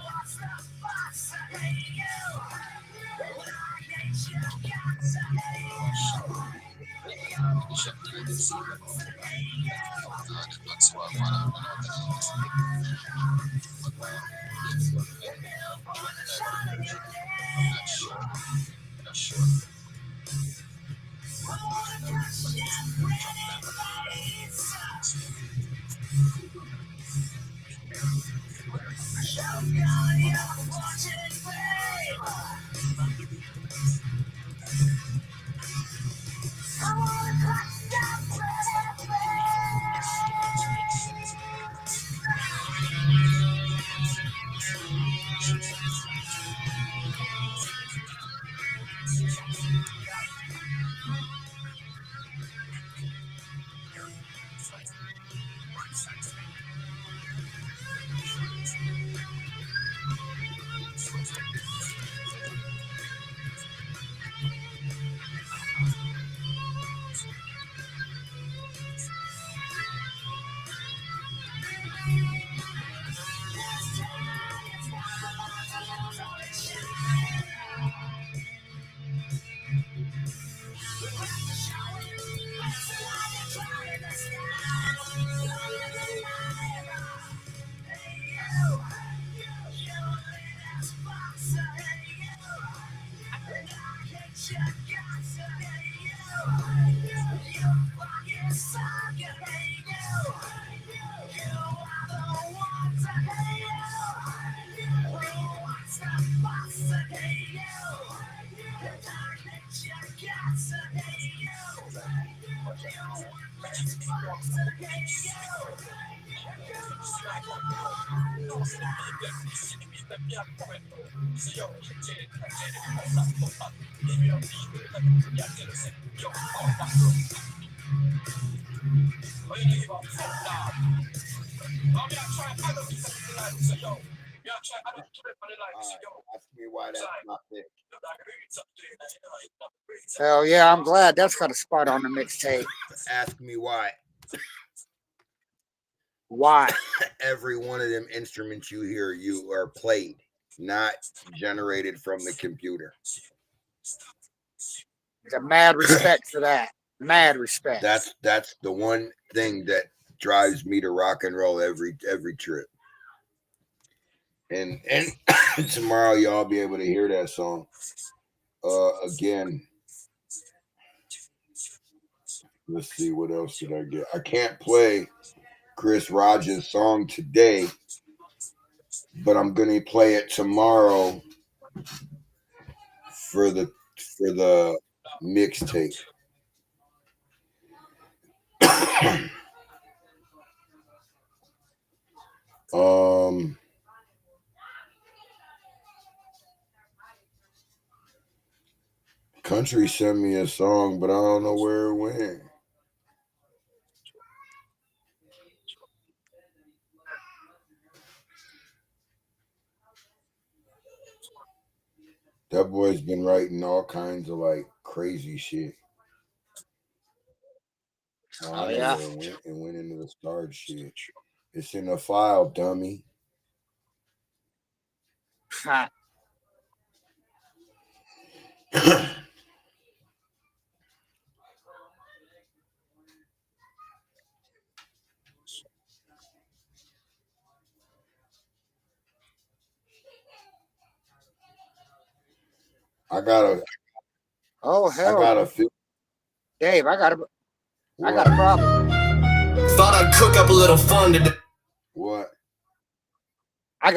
what's the fuss? Hey you, I hate your guts. Hey Ask me why that's not pick. Hell yeah, I'm glad that's got a spot on the mixtape. Ask me why. Why? Every one of them instruments you hear you are played, not generated from the computer. There's a mad respect for that. Mad respect. That's the one thing that drives me to rock and roll every trip. And tomorrow y'all be able to hear that song again. Let's see, what else did I get? I can't play Chris Rogers' song today, but I'm gonna play it tomorrow for the mixtape. Country sent me a song, but I don't know where it went. That boy's been writing all kinds of like crazy shit. Oh, I Oh know yeah. where it went. It went into the starred shit. It's in the file, dummy. Ha. I got Oh hell, a feel. Dave, I got a What? problem. Thought I'd cook up a little fun today. What? I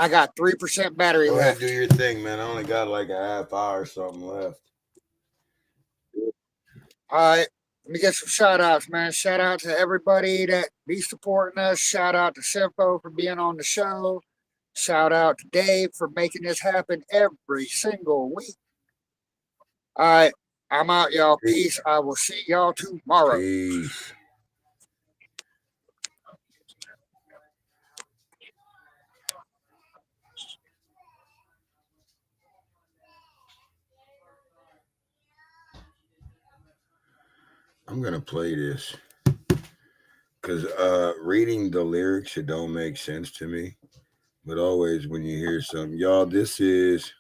got 3% battery Go ahead, left. do your thing, man. I only got like a half hour or something left. All right, let me get some shout outs, man. Shout out to everybody that be supporting us. Shout out to Simpo for being on the show. Shout out to Dave for making this happen every single week. All right, I'm out, y'all. Peace. I will see y'all tomorrow. Peace. I'm gonna play this because reading the lyrics, it don't make sense to me. But always when you hear something, y'all, this is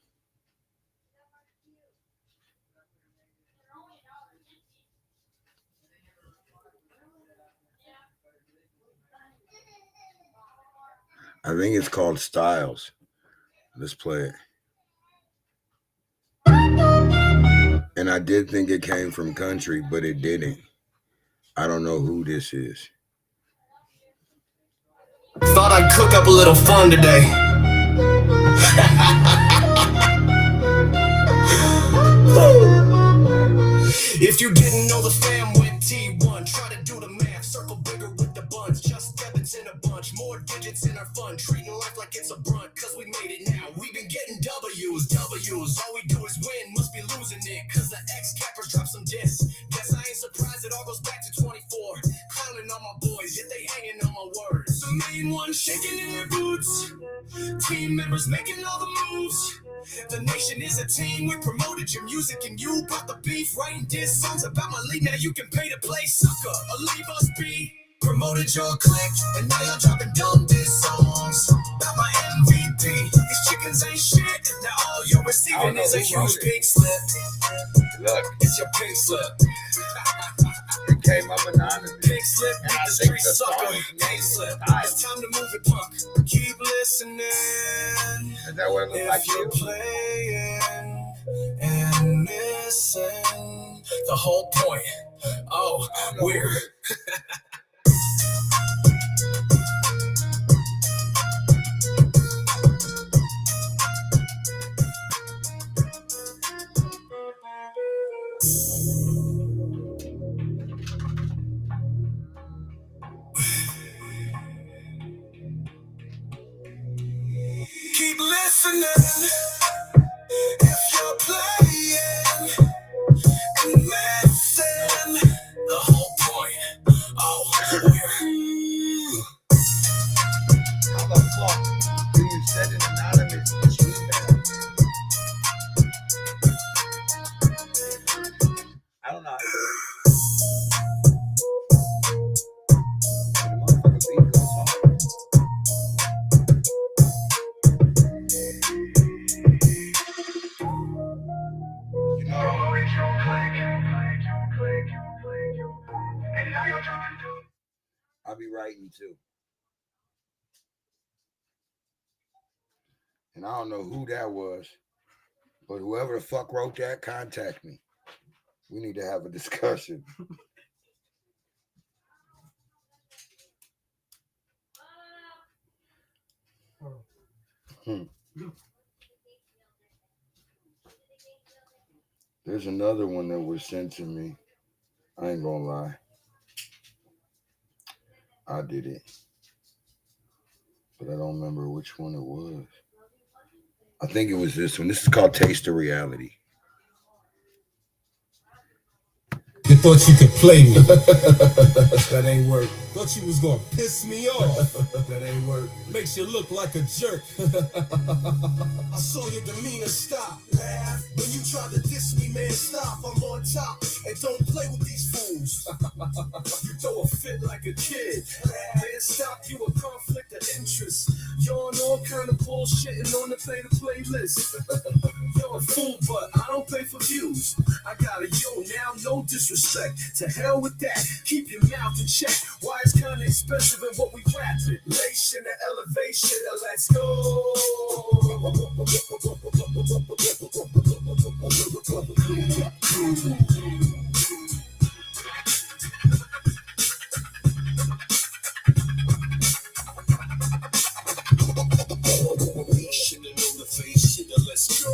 I think it's called Styles. Let's play it. And I did think it came from country, but it didn't. I don't know who this is. Thought I'd cook up a little fun today. If you didn't know, the fam went T1. Try to do the math, circle bigger with the buns. Just debits in a bunch, more digits in our fund. Treating life like it's a brunt, cause we made it now. We've been getting W's. All we do is win, must be losing it. Cause the X-Cappers dropped some diss. Guess I ain't surprised, it all goes back to 24. Clowning on my boys, yet they hanging on my words. The main one shaking in their boots. Team members making all the moves. The nation is a team, we promoted your music and you brought the beef. Writing diss songs about my league, now you can pay to play sucker or leave us be. Promoted your clique, and now you're dropping dumb diss songs about my MVP. These chickens ain't shit, now all you're receiving is a huge pink slip. Look, It's your pink slip. it came up anonymous. Pink slip, beat the street sucker. Pink slip, it's time to move it, punk. Keep listening. Is that what it looks like? If you're playing and missing the whole point. Oh, we're keep listening. If you're playing and missing the whole point. Oh, we're How the fuck do you send an anonymous email? I don't know. The motherfucker beat goes hard. You know, I'll be writing too. And I don't know who that was, but whoever the fuck wrote that, contact me. We need to have a discussion. There's another one that was sent to me. I ain't gonna lie. I did it. but I don't remember which one it was. I think it was this one. This is called Taste of Reality. You thought you could play me. That ain't work. Thought you was gonna piss me off. That ain't work. Makes you look like a jerk. I saw your demeanor stop. Laugh. When you tried to diss me, man, stop. I'm on top. And don't play with these fools. You throw a fit like a kid. Man, stop. You a conflict of interest. You're on all kind of bullshit and on the playlist. You're a fool, but I don't pay for views. I got a yo now, no disrespect. To hell with that. Keep your mouth in check. Why it's kinda expensive and what we rapping. Nation and elevation, let's go. Nation and elevation, let's go.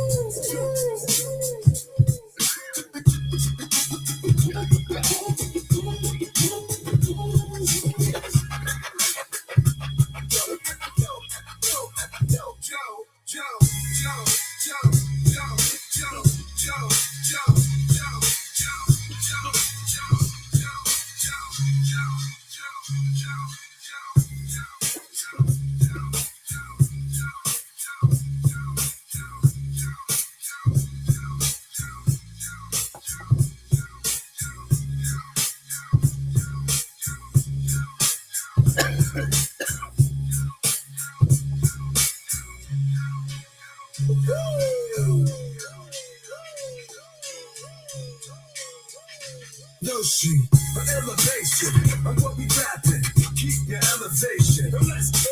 Restream, elevation, on what we rapping. Keep your elevation. Let's go.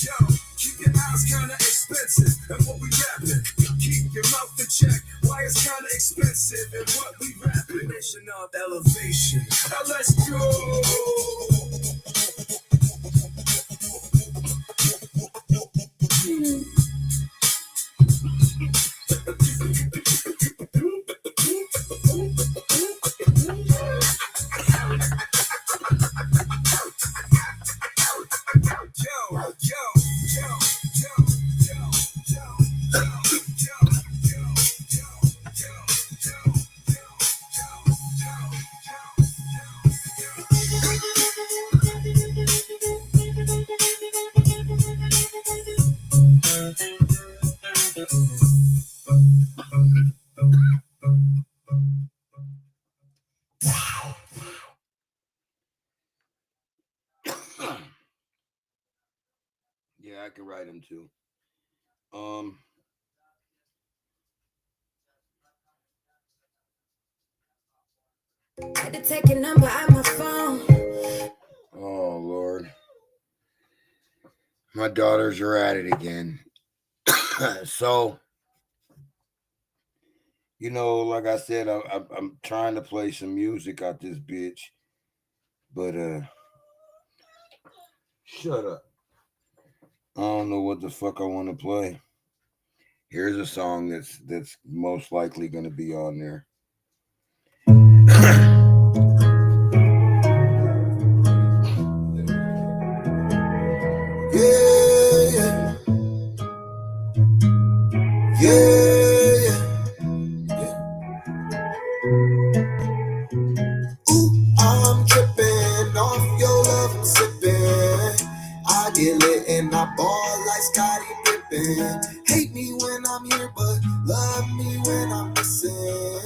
Yo, keep your eyes kinda expensive. And what we rapping. Keep your mouth in check. Why it's kinda expensive and what we rapping. Nation of elevation. Now let's go. Yeah, I can write them too. Had to take a number out my phone. Oh Lord, my daughters are at it again. So, you know, like I said, I'm trying to play some music out this bitch, but shut up. I don't know what the fuck I want to play. Here's a song that's most likely going to be on there. Yeah. Ooh, I'm tripping off your love and sipping. I get lit and I ball like Scottie Pippen. Hate me when I'm here, but love me when I'm missing.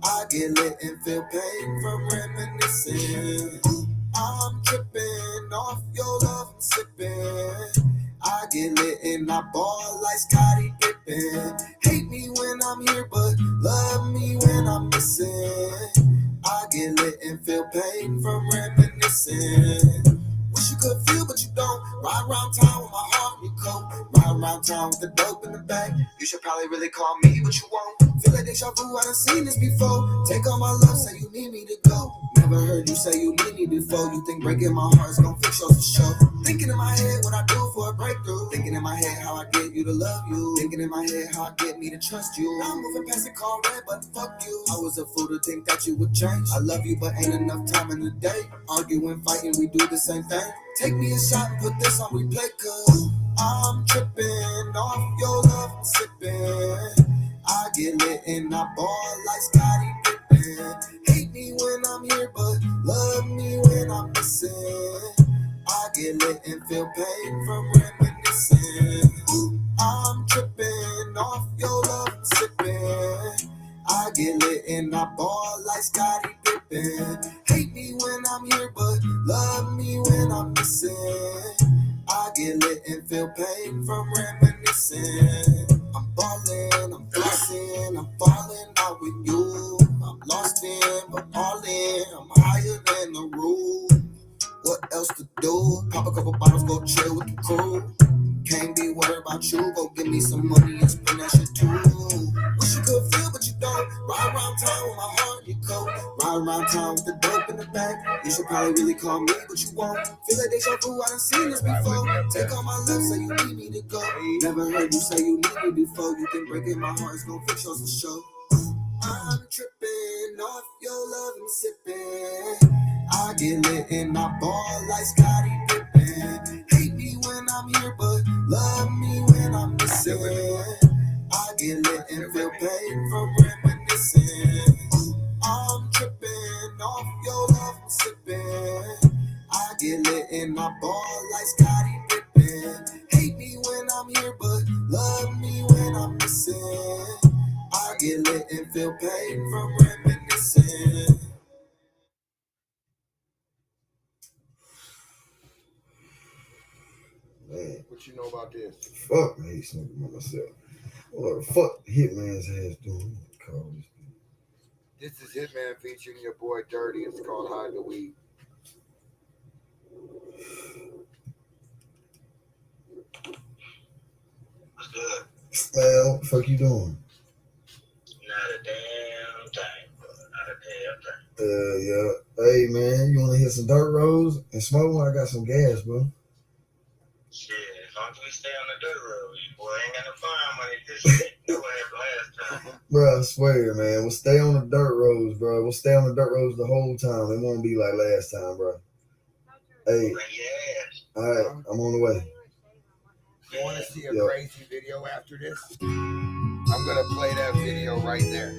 I get lit and feel pain from reminiscing. Ooh, I'm tripping off your love and sipping. I get lit and I ball like Scottie Pippen. Hate me when I'm here, but love me when I'm missing. I get lit and feel pain from reminiscing. Wish you could feel, but you don't. Ride around town with my heart in your coat. Ride around town with the dope in the back. You should probably really call me, but you won't. Feel like deja vu, I done seen this before. Take all my love, say you need me to go. Never heard you say you need me before. You think breaking my heart's gonna fix yours for sure. Thinking in my head what I do for a breakthrough. Thinking in my head how I get you to love you. Thinking in my head how I get me to trust you. I'm moving past the car red, but fuck you. I was a fool to think that you would change. I love you, but ain't enough time in the day. Arguing, fighting, we do the same thing. Take me a shot and put this on replay, cause I'm tripping off your love and sipping. I get lit and I ball like Scottie Pippen. Hate me when I'm here, but love me when I'm missing. I get lit and feel pain from reminiscing. Ooh, I'm tripping off your love and sipping. I get lit and I ball like Scottie Pippen. Hate me when I'm here, but love me when I'm missing. I get lit and feel pain from reminiscing. I'm ballin', I'm flossing, I'm falling out with you. I'm lost in, but all in, I'm higher than the roof. What else to do? Pop a couple bottles, go chill with the crew. Can't be worried about you, go give me some money and spend that shit too. Wish you could feel, but you don't. Ride around town with my heart in your coat. Ride around town with the dope in the back. You should probably really call me, but you won't. Feel like deja vu, I done seen this before. Take all my love, say you need me to go. Never heard you say you need me before. You think breaking my heart is gonna fix yours for sure. I'm tripping off your love and sipping. I get lit and I ball like Scottie Pippen. Hate me when I'm here, but love me when I'm missing. I get lit and feel pain from reminiscing. I'm tripping off your love and sipping. I get lit and I ball like Scottie Pippen. Hate me when I'm here, but love me when I'm missing. I get lit and feel pain from reminiscing. Man, what you know about this? Fuck me, smoking by myself. What the fuck Hitman's ass doing? This is Hitman featuring your boy Dirty. It's called Hide the Weed. What's good? Man, what the fuck you doing? Not a damn thing, bro. Not a damn thing. Yeah. Hey, man, you want to hit some dirt roads and smoke one? I got some gas, bro. Shit, as long as we stay on the dirt road, boy, ain't got no fine money this shit. No way last time. Bro, I swear, man, we'll stay on the dirt roads, bro. We'll stay on the dirt roads the whole time. It won't be like last time, bro. Hey, all right, I'm on the way. You want to see a crazy video after this? I'm going to play that video right there.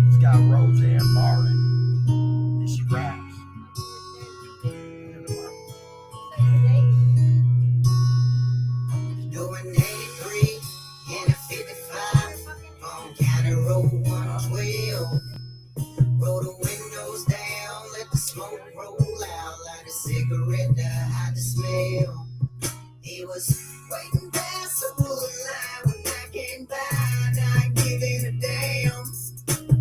It's got Roseanne Barton, and she raps. Doing 83 in a 55 on County Road 112. Roll the windows down, let the smoke roll out, light a cigarette to hide the smell. He was waiting past the line when I came by, not giving a damn.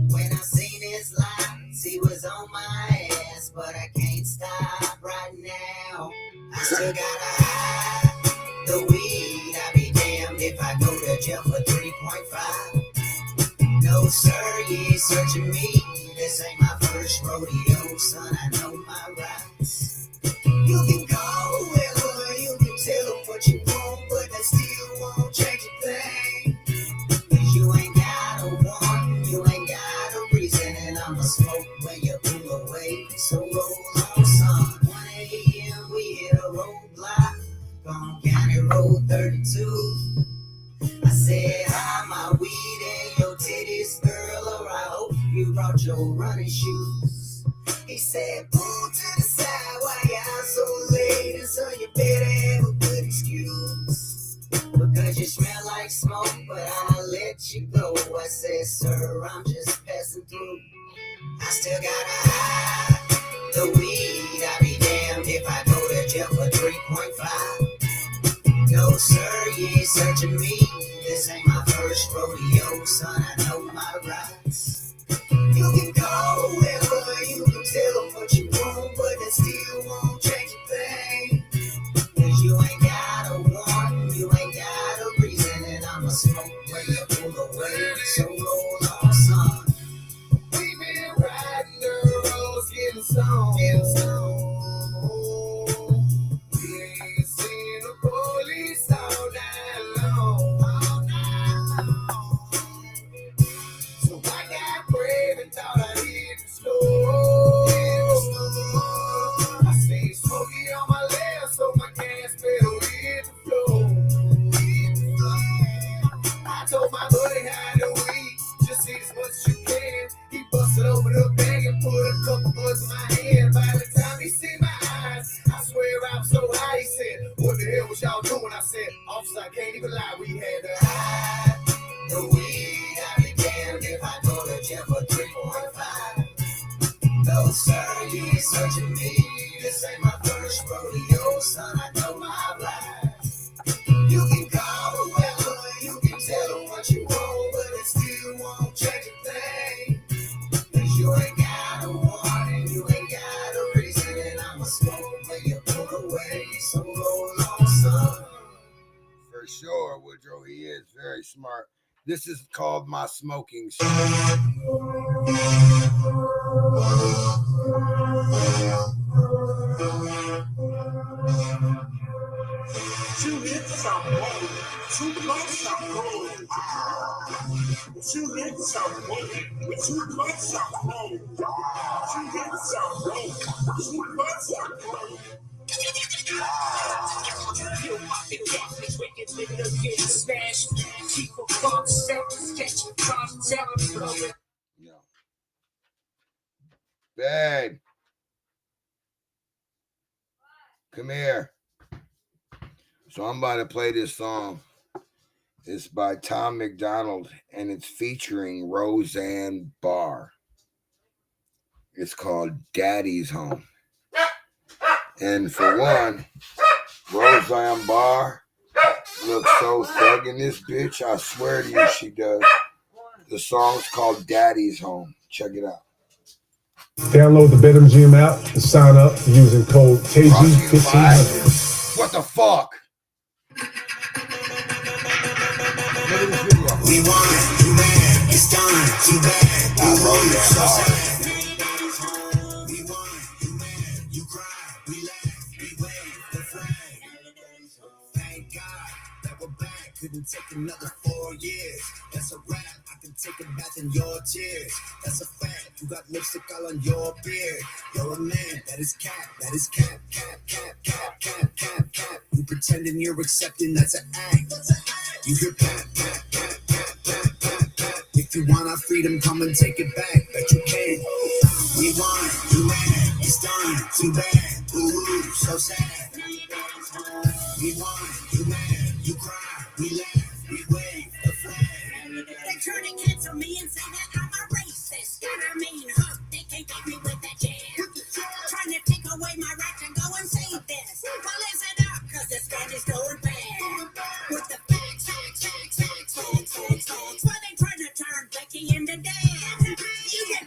When I seen his lights, he was on my ass, but I can't stop right now. I still gotta hide the weed. I be damned if I go to jail for 3.5. No sir, you ain't searching me. This ain't my first rodeo, son. I know my rights. You can go wherever, you can tell them what you want, but that still won't change a thing. 'Cause you ain't got a want, you ain't got a reason, and I'ma smoke when you pull away. So roll on, son. 1 a.m. we hit a roadblock on County Road 32. I said, hi, my weed and your titties, girl, or I hope you brought your running shoes. He said, pull to the side, why you out so late? And so you better have a good excuse. Because you smell like smoke, but I'll let you go. I said, sir, I'm just passing through. I still gotta hide the weed. I be damned if I go to jail for 3.5. No, sir, you ain't searching me. This ain't my first rodeo, son. I know my rights. You can go wherever, you can tell them what you want, but that still won't change a thing. 'Cause you ain't got a want, you ain't got a reason, and I'ma smoke when you pull away. So roll on, son. We been riding the roads, This ain't my first rodeo, son. I know my ride. You can call whoever, you can tell them what you want, but it still won't change a thing. 'Cause you ain't got a warning, you ain't got a reason, and I'ma smoke when you put away. So roll on, son. For sure, Woodrow. He is very smart. This is called my smoking song. Two hits are rolling, two blunts are rolling. Two hits are rolling, two blunts are rolling. Two hits are rolling, two blunts are rolling. You might be watching wicked nigga get smashed. Keep a bomb set, sketch, trying to tell him blow it. Babe. Come here. So I'm about to play this song. It's by Tom McDonald, and it's featuring Roseanne Barr. It's called Daddy's Home. And for one, Roseanne Barr looks so thug in this bitch. I swear to you, she does. The song's called Daddy's Home. Check it out. Download the BetMGM app and sign up using code KG1500. What the fuck? Look at this video. We want it, you mad, it's done, too bad. I roll it, so sad. We want it, you mad, you cry, we laugh, we wave the flag. Thank God that we're back, couldn't take another 4 years. That's a wrap, I can take a bath in your tears. That's a fact, you got lipstick all on your beard. You're a man, that is cap, that is cap, cap, cap, cap, cap, cap, cap. You pretending you're accepting, that's an act. You hear pat, pat, pat, pat, pat, pat, pat. If you want our freedom, come and take it back. Bet you can. We want it, you mad, it's done, too bad. Ooh, so sad. We want it, you mad, you cry, we laugh, we wave the flag. They try to cancel me and say that I'm a racist. And I mean, they can't get me with that jam. Trying to take away my right to go and say this. Well, listen up, cause this gun is going bad. With the facts, why they trying to turn Becky into Dan? You get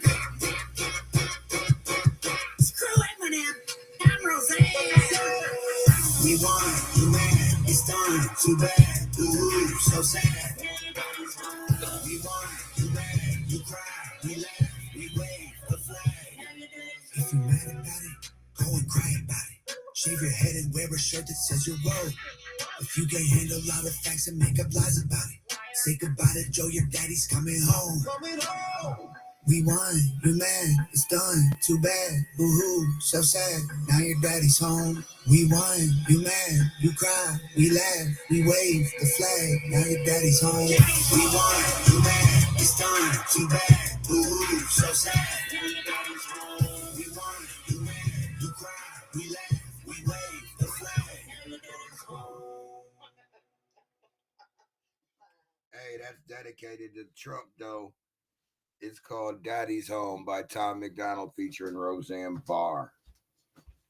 screw Eminem, I'm Roseanne. We want it, you mad, it's done, too bad. Ooh, so sad. We want it, you mad, you cry, we laugh, we wave the flag. If you're mad about it, go and cry about it. Shave your head and wear a shirt that says you're woke. If you can't handle a lot of facts and make up lies about it, say goodbye to Joe, your daddy's coming home. We won, you mad, it's done, too bad, boo-hoo, so sad, now your daddy's home. We won, you mad, you cry, we laugh, we wave the flag, now your daddy's home. We won, you mad, it's done, too bad, boo-hoo, so sad, now your daddy's home. We won, you mad, you cry, we laugh, we wave the flag, now your daddy's home. Hey, that's dedicated to Trump, though. It's called Daddy's Home by Tom McDonald featuring Roseanne Barr.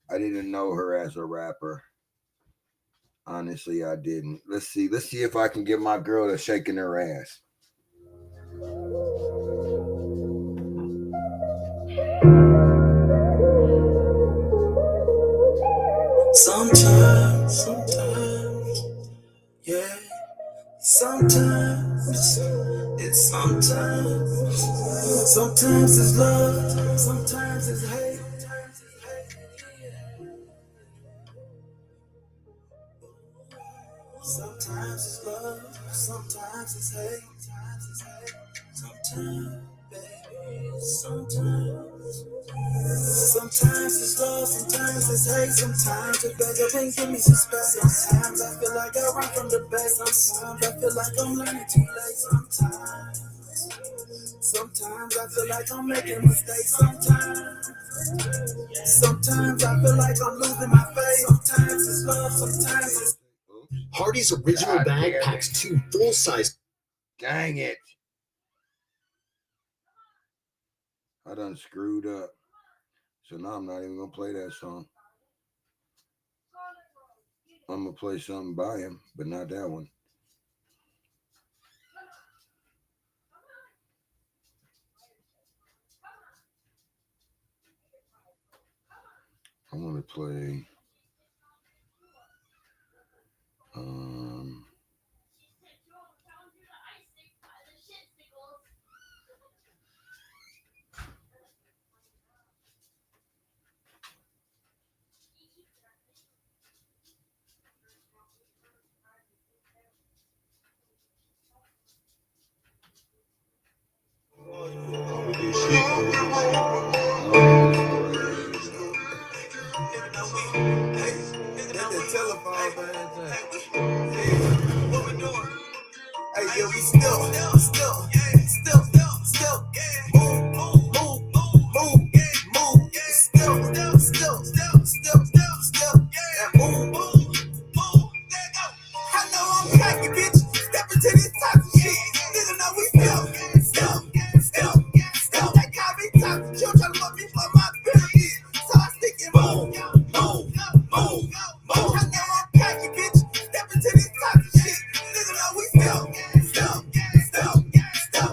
I didn't know her as a rapper. Honestly, I didn't. Let's see if I can get my girl to shaking her ass. Sometimes, yeah. Sometimes it's love, sometimes it's hate. Sometimes it's love, sometimes it's hate. Sometimes, baby, sometimes. Sometimes it's love, sometimes it's hate. Sometimes you beg up and give me some space. Sometimes I feel like I run from the base. Sometimes I feel like I'm learning too late. Sometimes I feel like I'm making mistakes. Sometimes I feel like I'm losing my faith. Sometimes it's love, sometimes it's Hardy's original bag packs 2 full-size. Dang it. I done screwed up. So now I'm not even going to play that song. I'm gonna play something by him, but not that one. I want to play. Hey, yeah, we still, move, move. I know I'm cocky, bitch. Step into this toxic shit. Nigga know we still. They call me toxic. You tryna fuck me for my benefit. So I stick and move. I know I'm cocky, bitch. Step into this toxic shit. Nigga know we still.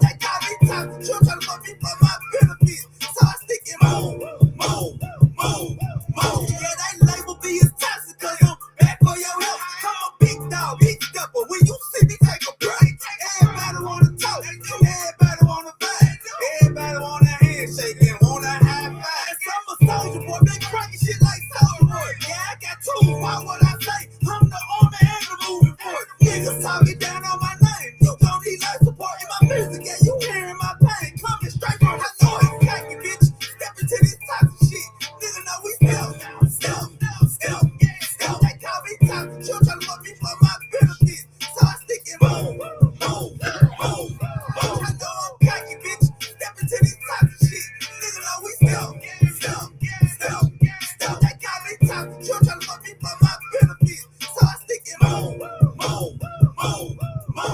They call me toxic. You tryna fuck me for my benefit. So I stick and move. Yeah, they label me as toxic 'cause I'm back for your help. I'm a big dog, big stepper. When you see me take a break, everybody wanna talk, everybody wanna fight, everybody want a handshake and want a high five. I'm a soldier boy, been cracking shit like Soldier Boy. Yeah, I got two. Why would I say I'm the army and the moving force? Niggas talking down on my name. You don't need life support in my music, yeah, you hearing my pain coming straight from my noise. Cocky bitch, step into this toxic shit. Nigga know we still. They call me toxic. You tryna fuck me for my benefit. So I stick and move. I know I'm cocky, bitch. Step into this toxic shit. Nigga know we still. They call me toxic. You tryna fuck me for my benefit. So I stick and move.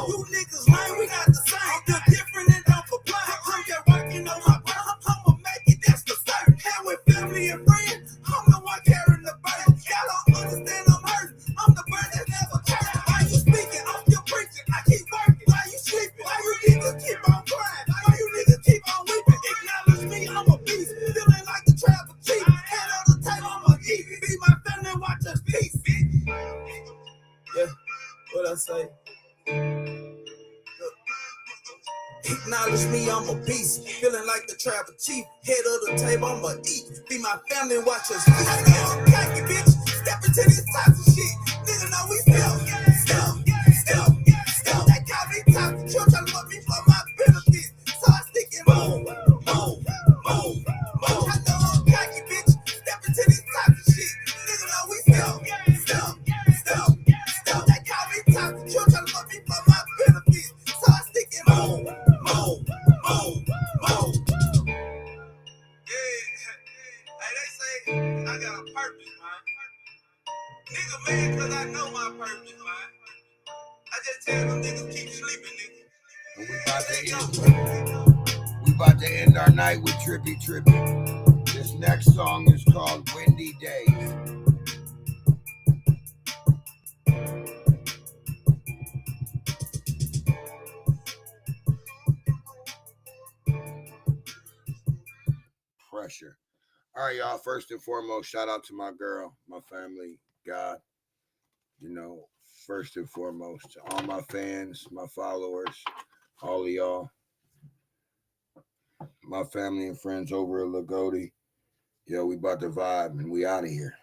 You niggas lame, we not the same. You're different and don't complain. I'm just working on my grind. I'ma make it, that's the same. And with family and friends, I'm the one carrying the burden. Y'all don't understand I'm hurting. I'm the bird that never cared. Why you speaking? I'm still preaching. I keep working. Why you sleeping? Why you niggas keep on crying? Why you niggas keep on weeping? Acknowledge me, I'm a beast. Feeling like the trapper chief. Head on the table, I'ma eat. Be my family, watch us feast. Yeah, what I say? Acknowledge me, I'm a beast. Feeling like the trapper chief. Head of the table, I'ma eat. Be my family, watch us feast. I know I'm cocky, bitch. Step into this toxic shit. Nigga know we still. They call me toxic. You tryna fuck me for my benefit. So I stick and move. I know I'm cocky, bitch. Step into this toxic shit. Nigga know we still. They call me toxic. You tryna fuck me for my benefit. So I stick and move. Hey, they say I got a purpose, man. Nigga mad cause I know my purpose, man. I just tell them niggas keep sleeping, nigga. We about to end our night with Trippy. This next song is called Windy Days. Pressure. All right, y'all. First and foremost, shout out to my girl, my family, God. You know, first and foremost, to all my fans, my followers, all of y'all, my family and friends over at Lagodi. Yo, we about to vibe and we out of here.